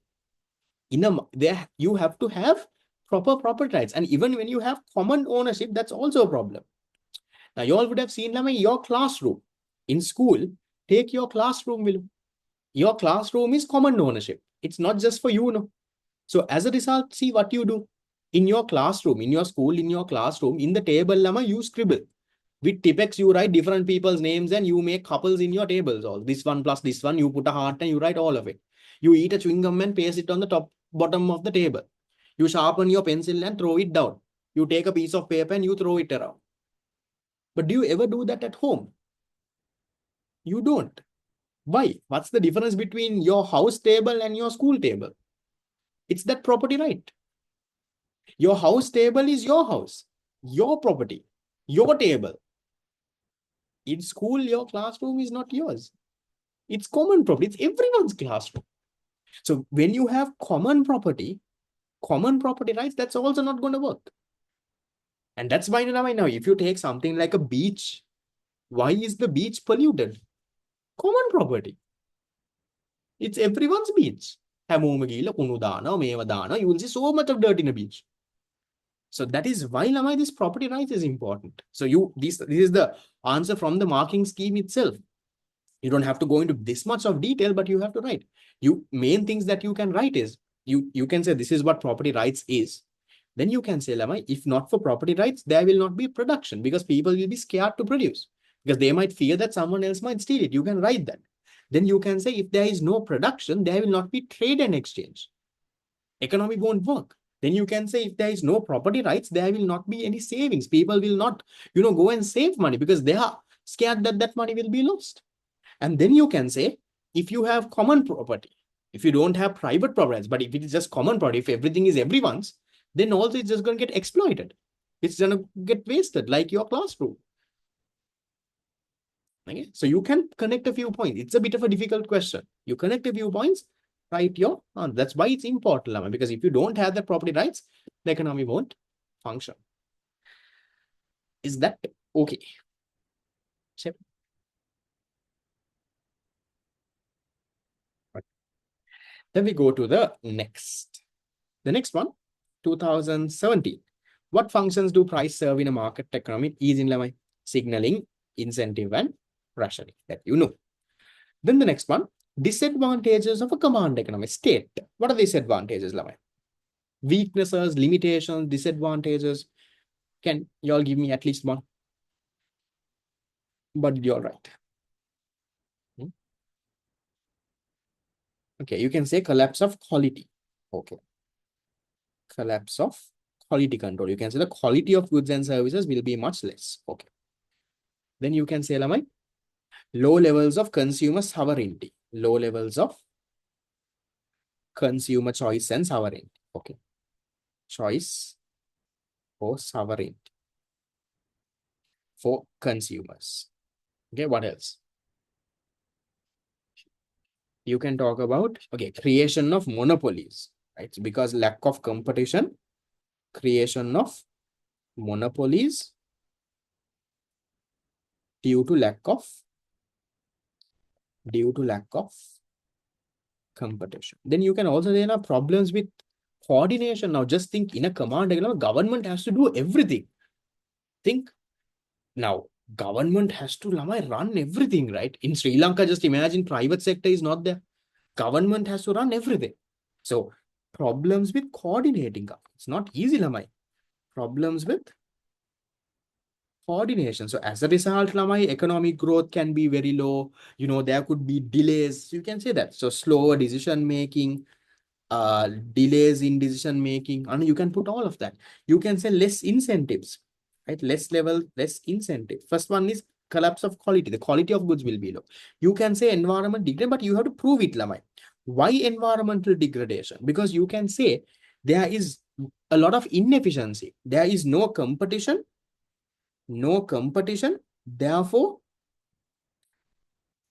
you have to have proper property rights. And even when you have common ownership, that's also a problem. Now, you all would have seen your classroom. In school, take your classroom. Your classroom is common ownership. It's not just for you. No. So as a result, see what you do. In your classroom, in your school, in your classroom, in the table, you scribble. With Tipex, you write different people's names and you make couples in your tables. All this one plus this one, you put a heart and you write all of it. You eat a chewing gum and paste it on the bottom of the table. You sharpen your pencil and throw it down. You take a piece of paper and you throw it around. But do you ever do that at home? You don't. Why? What's the difference between your house table and your school table? It's that property right. Your house table is your house, your property, your table. In school, your classroom is not yours. It's common property. It's everyone's classroom. So when you have common property rights, that's also not going to work. And that's why now, if you take something like a beach, why is the beach polluted? Common property. It's everyone's beach. You will see so much of dirt in a beach. So that is why this property rights is important. So this is the answer from the marking scheme itself. You don't have to go into this much of detail, but you have to write. Main things that you can write is, you can say this is what property rights is. Then you can say, if not for property rights, there will not be production because people will be scared to produce because they might fear that someone else might steal it. You can write that. Then you can say, if there is no production, there will not be trade and exchange. Economy won't work. Then you can say, if there is no property rights, there will not be any savings. People will not, go and save money because they are scared that that money will be lost. And then you can say, if you have common property, if you don't have private property, but if it is just common property, if everything is everyone's, then also it's just going to get exploited. It's going to get wasted like your classroom. Okay? So you can connect a few points. It's a bit of a difficult question. You connect a few points, write your answer. That's why it's important, because if you don't have the property rights, the economy won't function. Is that okay? Sure. Then we go to the next. The next one, 2017. What functions do price serve in a market economy? Is in signaling, incentive, and rationing. That you know. Then the next one, disadvantages of a command economy. State. What are the disadvantages, Lamai? Weaknesses, limitations, disadvantages. Can you all give me at least one? But you're right. Okay, you can say collapse of quality. Okay. Collapse of quality control. You can say the quality of goods and services will be much less. Okay. Then you can say, Lamai, low levels of consumer sovereignty. Low levels of consumer choice and sovereignty. Okay. Choice or sovereignty for consumers. Okay, what else? You can talk about, okay, creation of monopolies, right? Because lack of competition, creation of monopolies due to lack of competition. Then you can also say problems with coordination. Now just think, in a command, government has to do everything. Think now, government has to run everything, right? In Sri Lanka, just imagine private sector is not there. Government has to run everything. So problems with coordinating. It's not easy, Lamai. Problems with coordination. So as a result, Lamai, economic growth can be very low. There could be delays. You can say that. So slower decision making, delays in decision making, and you can put all of that. You can say less incentives, right? Less incentive. First one is collapse of quality. The quality of goods will be low. You can say environment degradation, but you have to prove it, Lamai. Why environmental degradation? Because you can say there is a lot of inefficiency. There is no competition. Therefore,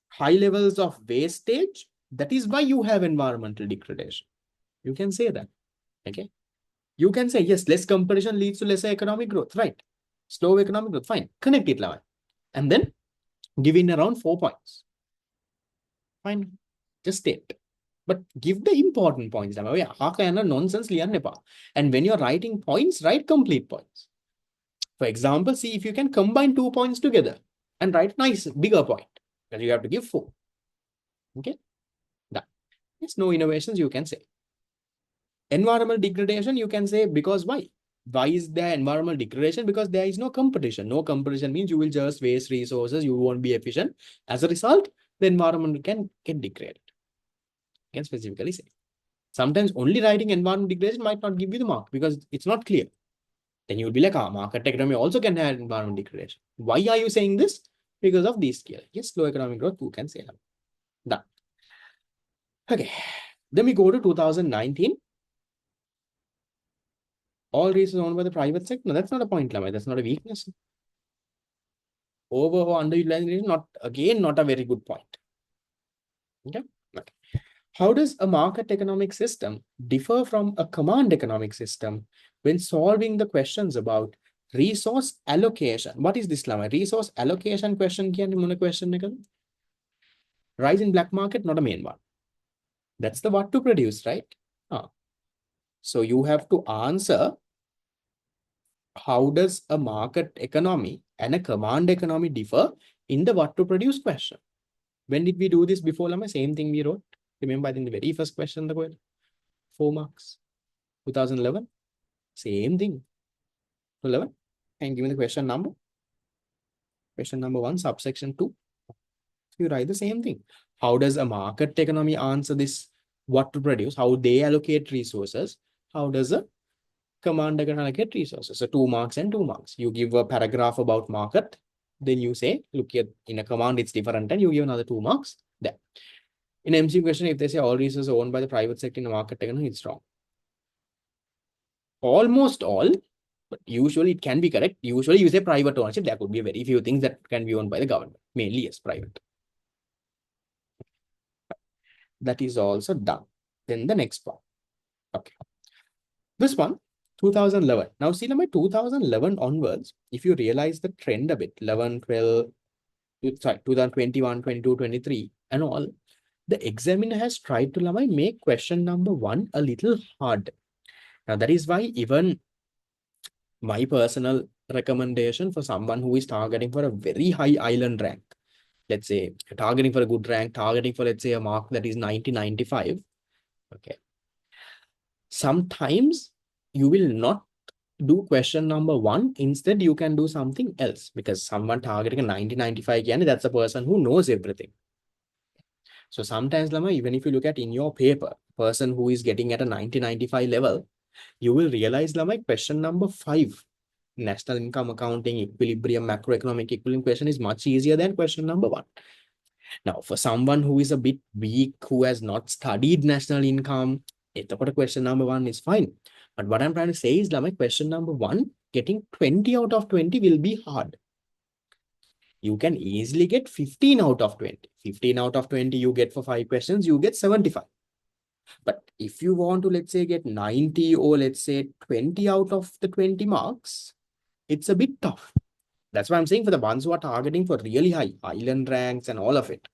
high levels of wastage. That is why you have environmental degradation. You can say that. Okay. You can say, yes, less competition leads to lesser economic growth, right? Slow economic growth, fine. Connect it, Lamai. And then give in around 4 points. Fine. Just state. But give the important points. Nonsense. And when you're writing points, write complete points. For example, see if you can combine 2 points together and write nice, bigger point. Because you have to give 4. Okay? Done. Yes, no innovations, you can say. Environmental degradation, you can say, because why? Why is there environmental degradation? Because there is no competition. No competition means you will just waste resources, you won't be efficient. As a result, the environment can get degraded. You can specifically say. Sometimes only writing environmental degradation might not give you the mark because it's not clear. Then you will be like, market economy also can have environmental degradation. Why are you saying this? Because of these skills. Yes, slow economic growth, you can say that. Done. Okay. Then we go to 2019. All resources owned by the private sector. No, that's not a point, Lamai. That's not a weakness. Over or underutilization, not a very good point. Okay. How does a market economic system differ from a command economic system when solving the questions about resource allocation? What is this, Lamai? Resource allocation question question. Rise in black market, not a main one. That's the what to produce, right? So you have to answer, how does a market economy and a command economy differ in the what to produce question? When did we do this before, Lama? Same thing we wrote. Remember, I think the very first question, the 4 marks. 2011. Same thing. 11. And give me the question number. Question number 1, subsection 2. You write the same thing. How does a market economy answer this what to produce? How they allocate resources? How does a commander can allocate resources? So 2 marks and 2 marks. You give a paragraph about market. Then you say, look at in a command, it's different, and you give another 2 marks there. In MCQ question, if they say all resources are owned by the private sector in the market economy, it's wrong. Almost all, but usually it can be correct. Usually you say private ownership. There could be very few things that can be owned by the government. Mainly, yes, private. That is also done. Then the next one. Okay. This one, 2011. Now see, my 2011 onwards, if you realize the trend a bit, 11, 12, sorry, 2021, 22, 23, and all, the examiner has tried to make question number 1 a little hard. Now, that is why even my personal recommendation for someone who is targeting for a very high island rank, let's say targeting for a good rank, targeting for, let's say, a mark that is 90-95. Okay. Sometimes you will not do question number 1. Instead, you can do something else, because someone targeting a 90-95, that's a person who knows everything. So sometimes, Lama, even if you look at in your paper, person who is getting at a 90-95 level, you will realize, Lama, question number 5, national income accounting, equilibrium, macroeconomic equilibrium question is much easier than question number 1. Now, for someone who is a bit weak, who has not studied national income, question number 1 is fine. But what I'm trying to say is, Lama, question number 1, getting 20 out of 20 will be hard. You can easily get 15 out of 20. 15 out of 20 you get for 5 questions, you get 75. But if you want to, let's say, get 90 or let's say 20 out of the 20 marks, it's a bit tough. That's why I'm saying for the ones who are targeting for really high island ranks and all of it,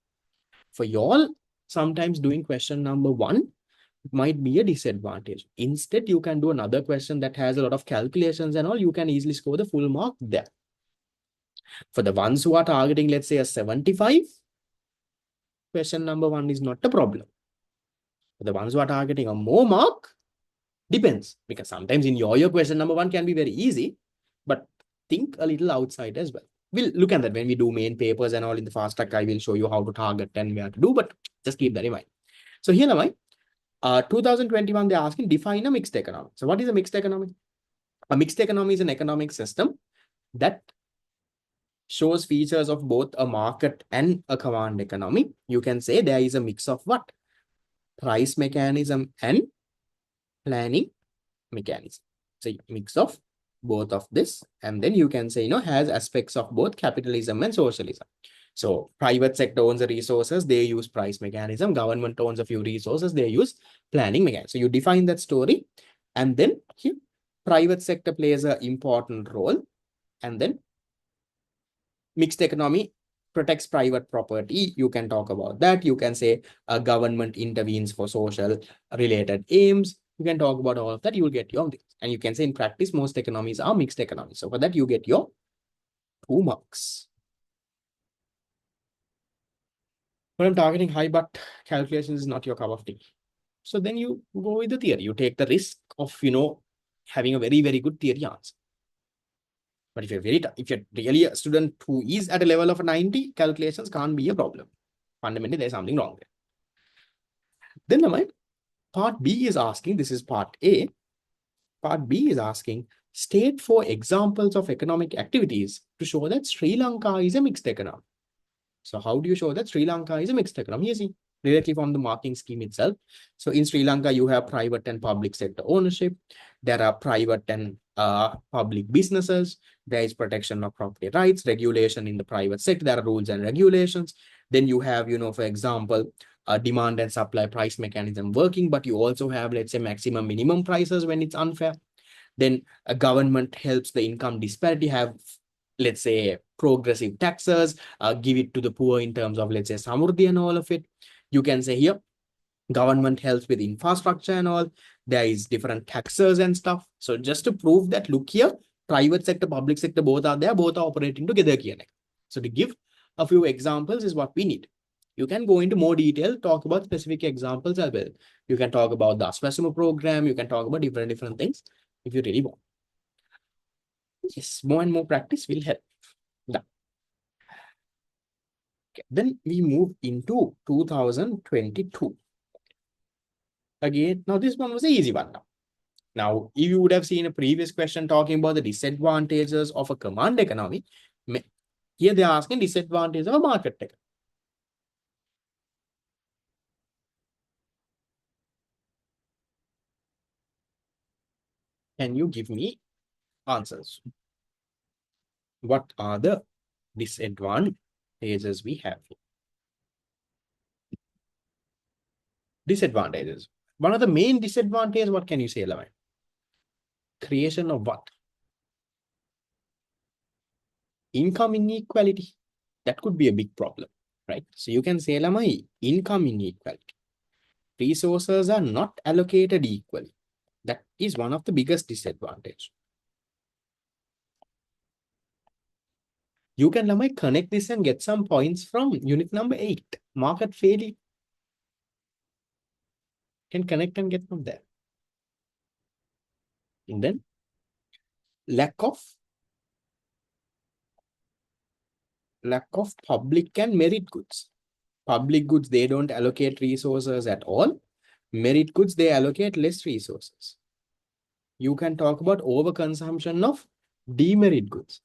for y'all, sometimes doing question number 1 might be a disadvantage. Instead, you can do another question that has a lot of calculations and all. You can easily score the full mark there. For the ones who are targeting, let's say, a 75, question number 1 is not a problem. For the ones who are targeting a more mark, depends. Because sometimes in your question number 1 can be very easy, but think a little outside as well. We'll look at that when we do main papers and all in the fast track. I will show you how to target and where to do, but just keep that in mind. So here am I. 2021, they're asking define a mixed economy. So what is a mixed economy? A mixed economy is an economic system that shows features of both a market and a command economy. You can say there is a mix of what? Price mechanism and planning mechanism. So mix of both of this, and then you can say, has aspects of both capitalism and socialism. So private sector owns the resources, they use price mechanism. Government owns a few resources, they use planning mechanism. So you define that story, and then here, private sector plays an important role, and then mixed economy protects private property. You can talk about that. You can say a government intervenes for social related aims. You can talk about all of that. You will get your, and you can say in practice, most economies are mixed economies. So for that, you get your 2 marks. But I'm targeting high, but calculations is not your cup of tea. So then you go with the theory. You take the risk of, having a very, very good theory answer. But if you're really a student who is at a level of 90, calculations can't be a problem. Fundamentally, there's something wrong there. Then part B is asking, this is part A. Part B is asking, state 4 examples of economic activities to show that Sri Lanka is a mixed economy. So how do you show that Sri Lanka is a mixed economy? Easy, directly from the marking scheme itself. So in Sri Lanka, you have private and public sector ownership. There are private and public businesses. There is protection of property rights, regulation in the private sector. There are rules and regulations. Then you have, for example, demand and supply price mechanism working, but you also have, let's say, maximum minimum prices when it's unfair. Then a government helps the income disparity, have, let's say, progressive taxes, give it to the poor in terms of, let's say, samurdhi and all of it. You can say here, government helps with infrastructure and all. There is different taxes and stuff. So just to prove that, look here, private sector, public sector, both are there, both are operating together here. So to give a few examples is what we need. You can go into more detail, talk about specific examples as well. You can talk about the Aswasuma program. You can talk about different things if you really want. Yes, more and more practice will help. Done. Okay. Then we move into 2022. Again, now this one was an easy one now. Now, if you would have seen a previous question talking about the disadvantages of a command economy, here they are asking disadvantages of a market economy. Can you give me answers? What are the disadvantages we have here? Disadvantages. One of the main disadvantages, what can you say, Lavai? Creation of what? Income inequality. That could be a big problem, right? So you can say, Lamai, income inequality. Resources are not allocated equally. That is one of the biggest disadvantages. You can, Lamai, connect this and get some points from unit number 8, market failure. Can connect and get from there. And then lack of public and merit goods. Public goods, they don't allocate resources at all. Merit goods, they allocate less resources. You can talk about overconsumption of demerit goods,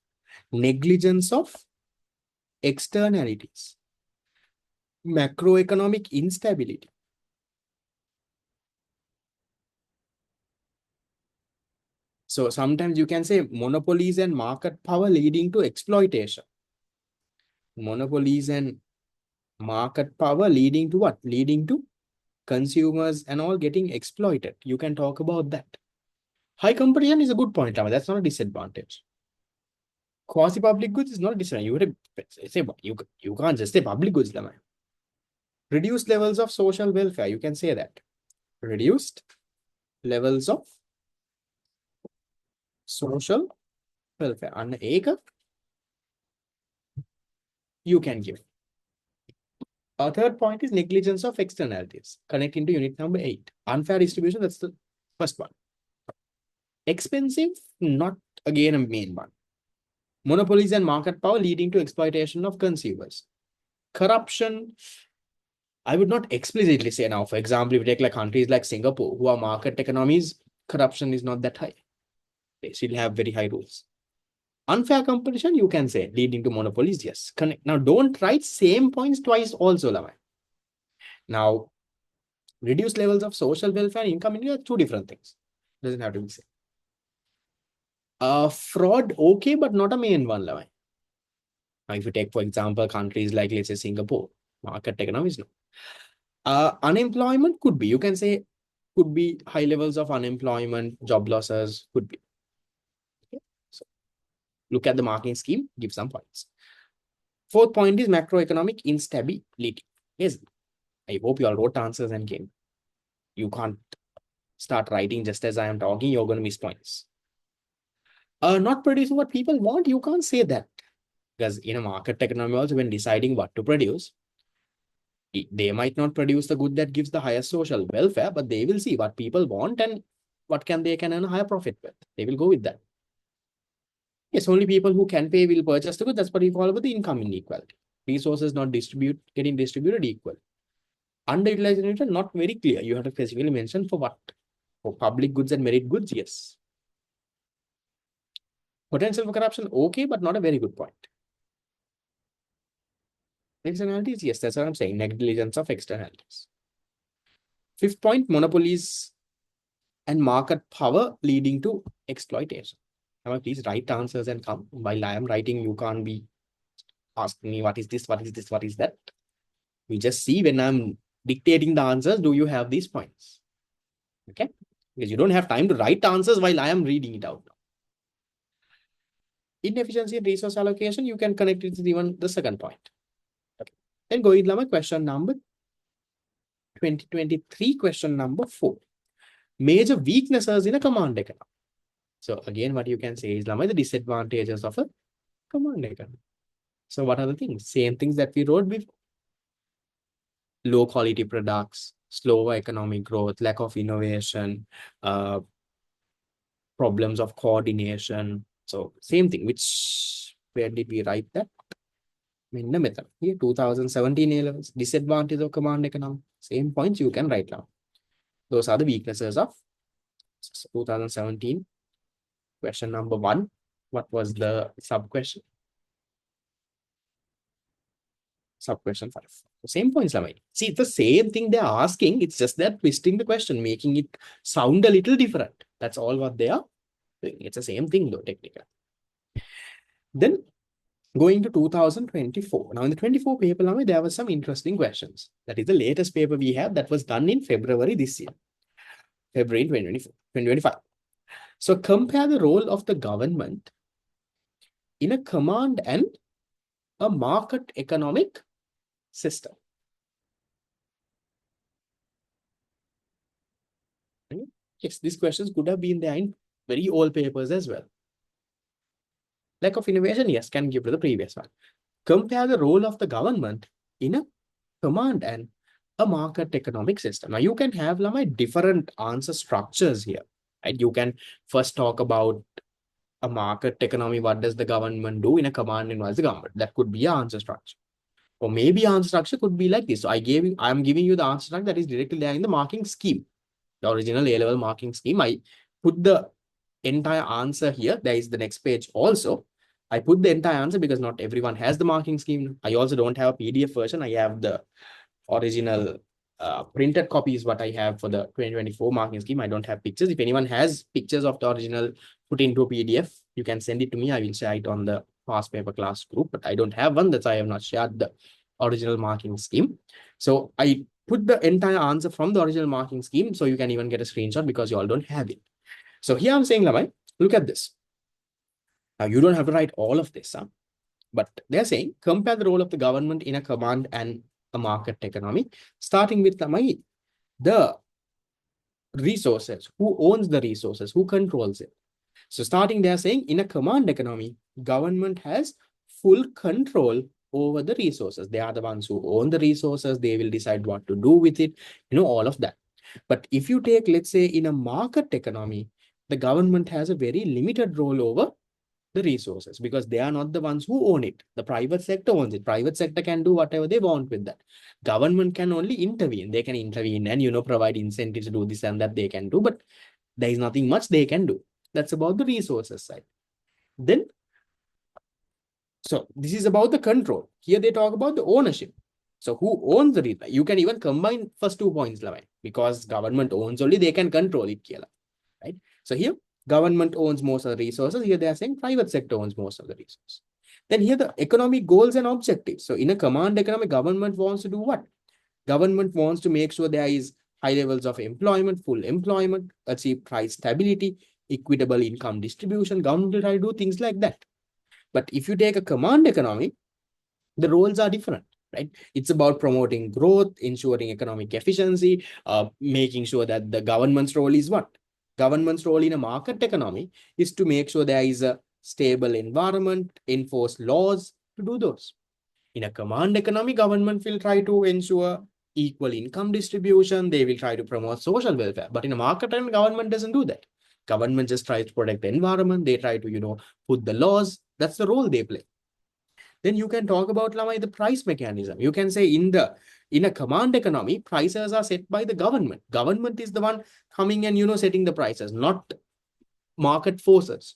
negligence of externalities, macroeconomic instability. So sometimes you can say monopolies and market power leading to exploitation. Monopolies and market power leading to what? Leading to consumers and all getting exploited. You can talk about that. High competition is a good point. That's not a disadvantage. Quasi-public goods is not a disadvantage. You would say you can't just say public goods. Reduced levels of social welfare. You can say that. Reduced levels of social welfare. And you can give. Our third point is negligence of externalities. Connecting to unit number 8. Unfair distribution, that's the first one. Expensive, not again a main one. Monopolies and market power leading to exploitation of consumers. Corruption, I would not explicitly say now. For example, if you take like countries like Singapore, who are market economies, corruption is not that high. They still have very high rules. Unfair competition, you can say, leading to monopolies, yes. Connect. Now, don't write same points twice also, Lamai. Now, reduced levels of social welfare and income are two different things. Doesn't have to be said. Fraud, okay, but not a main one, Lamai. Now, if you take, for example, countries like, let's say, Singapore, market economies, no. Unemployment could be, you can say, could be high levels of unemployment, job losses, could be. Okay. So, look at the marking scheme, give some points. Fourth point is macroeconomic instability. Yes, I hope you all wrote answers and came. You can't start writing just as I am talking, you're going to miss points. Not producing what people want, you can't say that. Because in a market economy also, when deciding what to produce, they might not produce the good that gives the highest social welfare, but they will see what people want and what they can earn a higher profit with. They will go with that. Yes, only people who can pay will purchase the good. That's what we call about the income inequality. Resources not getting distributed equal. Underutilization, not very clear. You have to specifically mention for what? For public goods and merit goods, yes. Potential for corruption, okay, but not a very good point. Externalities, yes, that's what I'm saying. Negligence of externalities. Fifth point, monopolies and market power leading to exploitation. Now, please write answers and come. While I am writing, you can't be asking me what is this, what is this, what is that. You just see when I'm dictating the answers, do you have these points? Okay, because you don't have time to write answers while I am reading it out. Inefficiency in resource allocation, you can connect it to even the second point. Okay. Then going to question number 2023, question number 4. Major weaknesses in a command economy. So again, what you can say is the disadvantages of a command economy. So what are the things? Same things that we wrote before. Low quality products, slower economic growth, lack of innovation, problems of coordination. So same thing, where did we write that? In the method. Here, 2017 A-levels, disadvantage of command economy. Same points you can write down. Those are the weaknesses of 2017. Question number 1. What was the sub-question? Sub-question 5. The same points, Lamai. See, it's the same thing they're asking. It's just they're twisting the question, making it sound a little different. That's all what they are doing. It's the same thing, though, technically. Then, going to 2024. Now, in the 24 paper, Lamai, there were some interesting questions. That is the latest paper we have that was done in February this year. February 2025. So, compare the role of the government in a command and a market economic system. Yes, these questions could have been there in very old papers as well. Lack of innovation, yes, can give to the previous one. Compare the role of the government in a command and a market economic system. Now, you can have different answer structures here. Right? You can first talk about a market economy. What does the government do in a command and what is the government? That could be an answer structure. Or maybe answer structure could be like this. So I'm giving you the answer structure that is directly there in the marking scheme, the original A-level marking scheme. I put the entire answer here. There is the next page also. I put the entire answer because not everyone has the marking scheme. I also don't have a PDF version. I have the original printed copy is what I have for the 2024 marking scheme. I don't have pictures. If anyone has pictures of the original put into a PDF, you can send it to me. I will share it on the past paper class group, but I don't have one. That's why I have not shared the original marking scheme. So I put the entire answer from the original marking scheme, so you can even get a screenshot because you all don't have it. So here I'm saying, Lamai, look at this. Now you don't have to write all of this, but they're saying compare the role of the government in a command and a market economy, starting with Lamai, the resources, who owns the resources, who controls it. So starting they're saying in a command economy, government has full control over the resources. They are the ones who own the resources. They will decide what to do with it, all of that. But if you take, let's say, in a market economy, the government has a very limited role over the resources because they are not the ones who own it. The private sector owns it. Private sector can do whatever they want with that. Government can only intervene. They can intervene and, provide incentives to do this and that they can do, but there is nothing much they can do. That's about the resources side. Then, so this is about the control. Here they talk about the ownership. So who owns the resource? You can even combine first 2 points, because government owns only, they can control it, right? So here, government owns most of the resources. Here they are saying private sector owns most of the resources. Then here the economic goals and objectives. So in a command economy, government wants to do what? Government wants to make sure there is high levels of employment, full employment, achieve price stability, equitable income distribution. Government will try to do things like that. But if you take a command economy, the roles are different, right? It's about promoting growth, ensuring economic efficiency, making sure that the government's role is what? Government's role in a market economy is to make sure there is a stable environment, enforce laws to do those. In a command economy, government will try to ensure equal income distribution. They will try to promote social welfare. But in a market economy, government doesn't do that. Government just tries to protect the environment. They try to, put the laws. That's the role they play. Then you can talk about the price mechanism. You can say in a command economy, prices are set by the government. Government is the one coming and setting the prices, not market forces.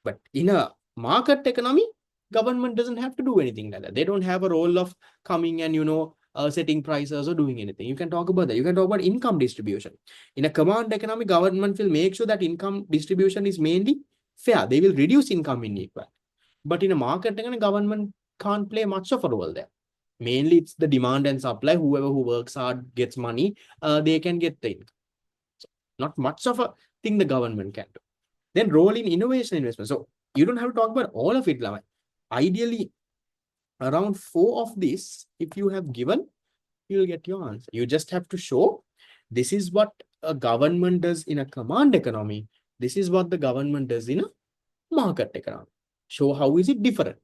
But in a market economy, government doesn't have to do anything like that. They don't have a role of coming and setting prices or doing anything. You can talk about that. You can talk about income distribution. In a command economy, government will make sure that income distribution is mainly fair. They will reduce income inequality. But in a market economy, government can't play much of a role there. Mainly, it's the demand and supply. Whoever who works hard gets money, they can get the income. So not much of a thing the government can do. Then role in innovation investment. So you don't have to talk about all of it. Ideally, around 4 of this, if you have given, you'll get your answer. You just have to show this is what a government does in a command economy. This is what the government does in a market economy. Show how is it different.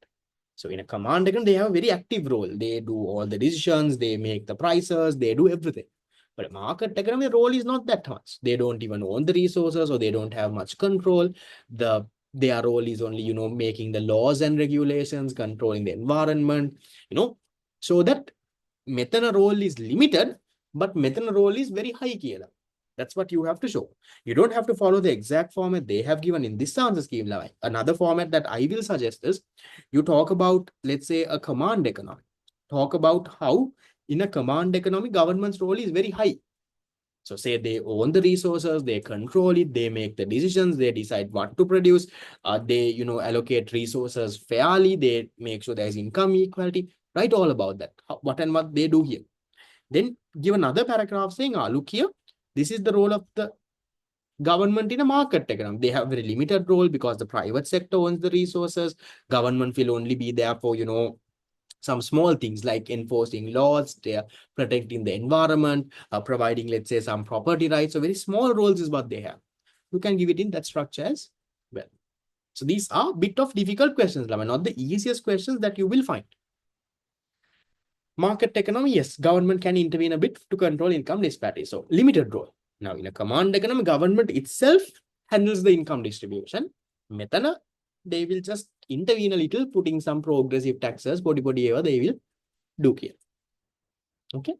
So in a command economy, they have a very active role. They do all the decisions, they make the prices, they do everything. But a market economy role is not that much. They don't even own the resources or they don't have much control. Their role is only, making the laws and regulations, controlling the environment, so that methana role is limited, but methana role is very high here. That's what you have to show. You don't have to follow the exact format they have given in this answer scheme. Another format that I will suggest is you talk about, let's say, a command economy. Talk about how in a command economy, government's role is very high. So say they own the resources, they control it, they make the decisions, they decide what to produce, they allocate resources fairly, they make sure there's income equality, write all about that, what and what they do here. Then give another paragraph saying, look here, this is the role of the government in a market economy. They have a very limited role because the private sector owns the resources. Government will only be there for, some small things like enforcing laws, they are protecting the environment, providing, let's say, some property rights. So very small roles is what they have. You can give it in that structure as well. So these are a bit of difficult questions, not the easiest questions that you will find. Market economy, yes, government can intervene a bit to control income disparity. So limited role. Now in a command economy, government itself handles the income distribution. Methana, they will just intervene a little, putting some progressive taxes, they will do here. Okay,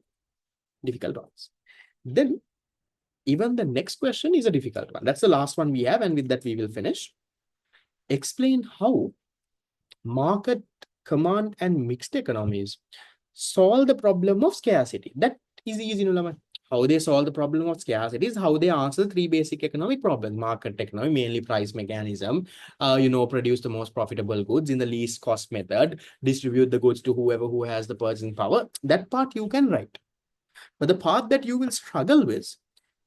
difficult ones. Then even the next question is a difficult one. That's the last one we have, and with that we will finish. Explain how market, command, and mixed economies solve the problem of scarcity. That is easy, Nulama. How they solve the problem of scarcity is how they answer three basic economic problems. Market economy, mainly price mechanism, produce the most profitable goods in the least cost method, distribute the goods to whoever who has the purchasing power. That part you can write. But the part that you will struggle with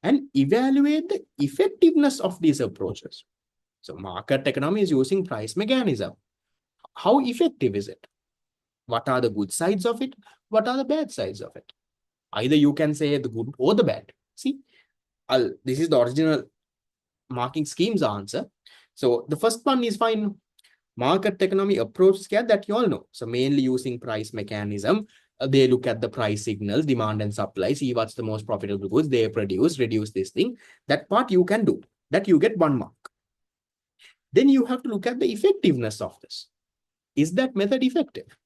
and evaluate the effectiveness of these approaches. So market economy is using price mechanism. How effective is it? What are the good sides of it? What are the bad sides of it? Either you can say the good or the bad. See, this is the original marking scheme's answer. So the first one is fine. Market economy approach scale that you all know. So mainly using price mechanism. They look at the price signals, demand and supply, see what's the most profitable goods they produce, reduce this thing. That part you can do. That you get 1 mark. Then you have to look at the effectiveness of this. Is that method effective?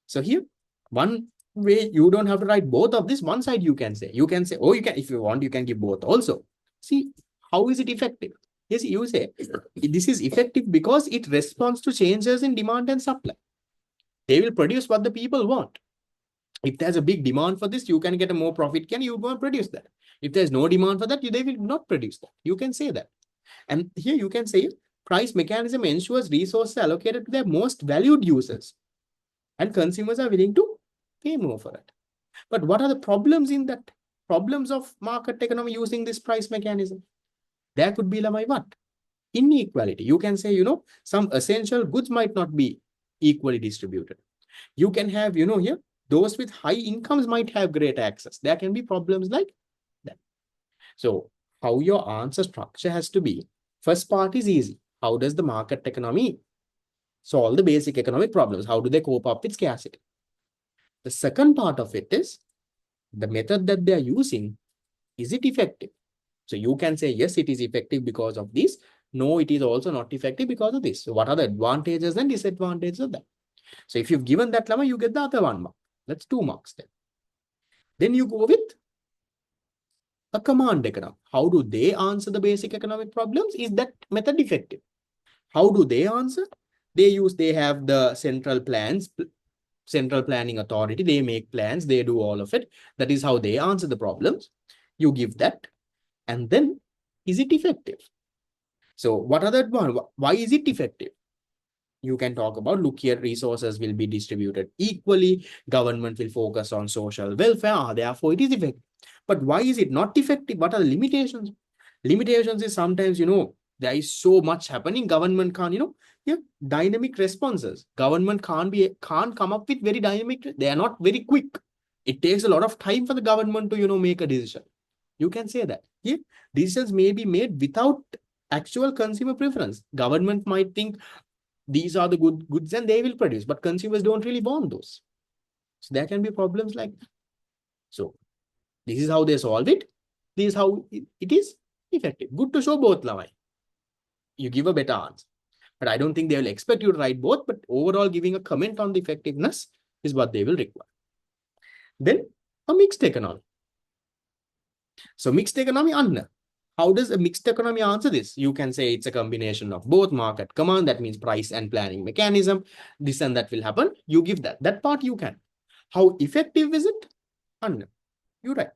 So here, one way you don't have to write both of this. One side you can say, oh, you can, if you want, you can give both also. See, how is it effective? Yes, you say, this is effective because it responds to changes in demand and supply. They will produce what the people want. If there's a big demand for this, you can get a more profit. You won't produce that. If there's no demand for that, they will not produce that. You can say that. And here you can say, price mechanism ensures resources allocated to their most valued users. And consumers are willing to pay more for it. But what are the problems in that? Problems of market economy using this price mechanism? There could be what? Inequality. You can say, some essential goods might not be equally distributed. You can have, here, those with high incomes might have great access. There can be problems like that. So how your answer structure has to be. First part is easy. How does the market economy solve the basic economic problems? How do they cope up with scarcity? The second part of it is the method that they are using. Is it effective? So you can say, yes, it is effective because of this. No, it is also not effective because of this. So what are the advantages and disadvantages of that? So if you've given that lemma, you get the other 1 mark. That's 2 marks then. Then you go with a command economy. How do they answer the basic economic problems? Is that method effective? How do they answer? They have the central planning authority. They make plans. They do all of it. That is how they answer the problems. You give that. And then, is it effective? So what are the advantages? Why is it effective? You can talk about, look here, resources will be distributed equally. Government will focus on social welfare. Therefore, it is effective. But why is it not effective? What are the limitations? Limitations is sometimes, there is so much happening. Government can't, dynamic responses. Government can't come up with very dynamic. They are not very quick. It takes a lot of time for the government to, make a decision. You can say that. Yeah, decisions may be made without actual consumer preference. Government might think these are the goods and they will produce, but consumers don't really want those. So there can be problems like that. So this is how they solve it. This is how it is effective. Good to show both, Lamai. You give a better answer. But I don't think they will expect you to write both, but overall giving a comment on the effectiveness is what they will require. Then a mixed economy. So mixed economy, Anna. How does a mixed economy answer this? You can say it's a combination of both market command, that means price and planning mechanism. This and that will happen. You give that. That part you can. How effective is it? Anna. You're right.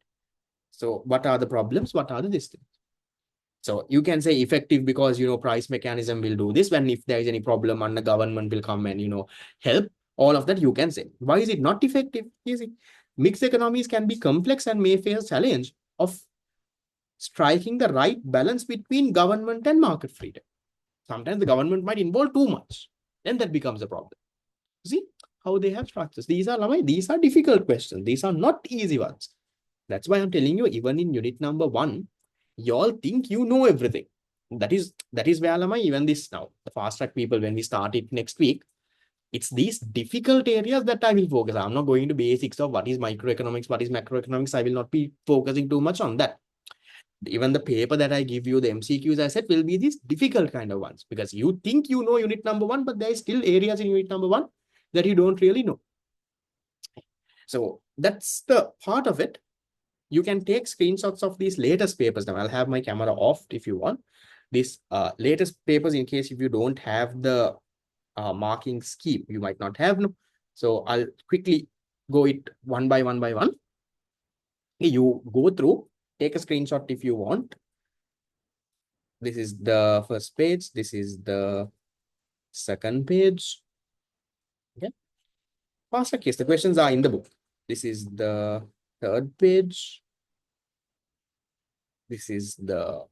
So what are the problems? What are the distance? So you can say effective because, price mechanism will do this. When if there is any problem, and the government will come and, help. All of that you can say. Why is it not effective? Easy. Mixed economies can be complex and may face a challenge of striking the right balance between government and market freedom. Sometimes the government might involve too much. Then that becomes a problem. See how they have structures. These are difficult questions. These are not easy ones. That's why I'm telling you, even in unit number 1, you all think you know everything. That is where even this now, the fast track people, when we start it next week, it's these difficult areas that I will focus. I'm not going to basics of what is microeconomics, what is macroeconomics. I will not be focusing too much on that. Even the paper that I give you, the MCQs I said, will be these difficult kind of ones, because you think you know unit number 1, but there is still areas in unit number 1 that you don't really know. So that's the part of it. You can take screenshots of these latest papers. Now I'll have my camera off if you want. These latest papers, in case if you don't have the marking scheme, you might not have. No. So I'll quickly go it one by one by one. You go through, take a screenshot if you want. This is the first page. This is the second page. Okay. Faster case. The questions are in the book. This is the third page. This is the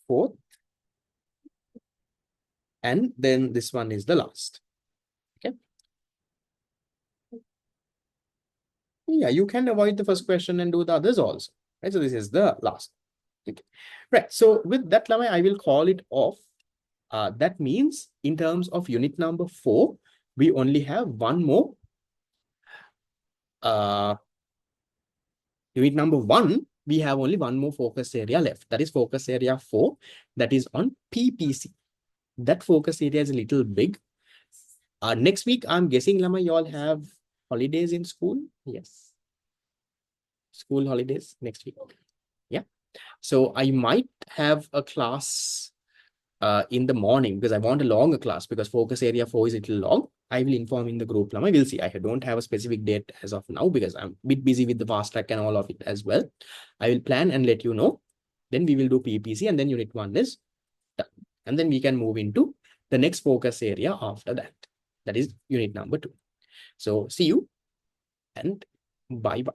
fourth. And then this one is the last. Okay. Yeah, you can avoid the first question and do the others also. Right. So this is the last. Okay. Right. So with that, Lama, I will call it off. That means in terms of unit number 4, we only have one more. Unit number 1, we have only one more focus area left. That is focus area 4. That is on PPC. That focus area is a little big. Next week, I'm guessing, Lama, you all have holidays in school. Yes. School holidays next week. Yeah. So I might have a class in the morning because I want a longer class because focus area 4 is a little long. I will inform in the group, Lama. We'll see. I don't have a specific date as of now because I'm a bit busy with the fast track and all of it as well. I will plan and let you know. Then we will do PPC and then unit 1 is done. And then we can move into the next focus area after that. That is unit number 2. So see you and bye-bye.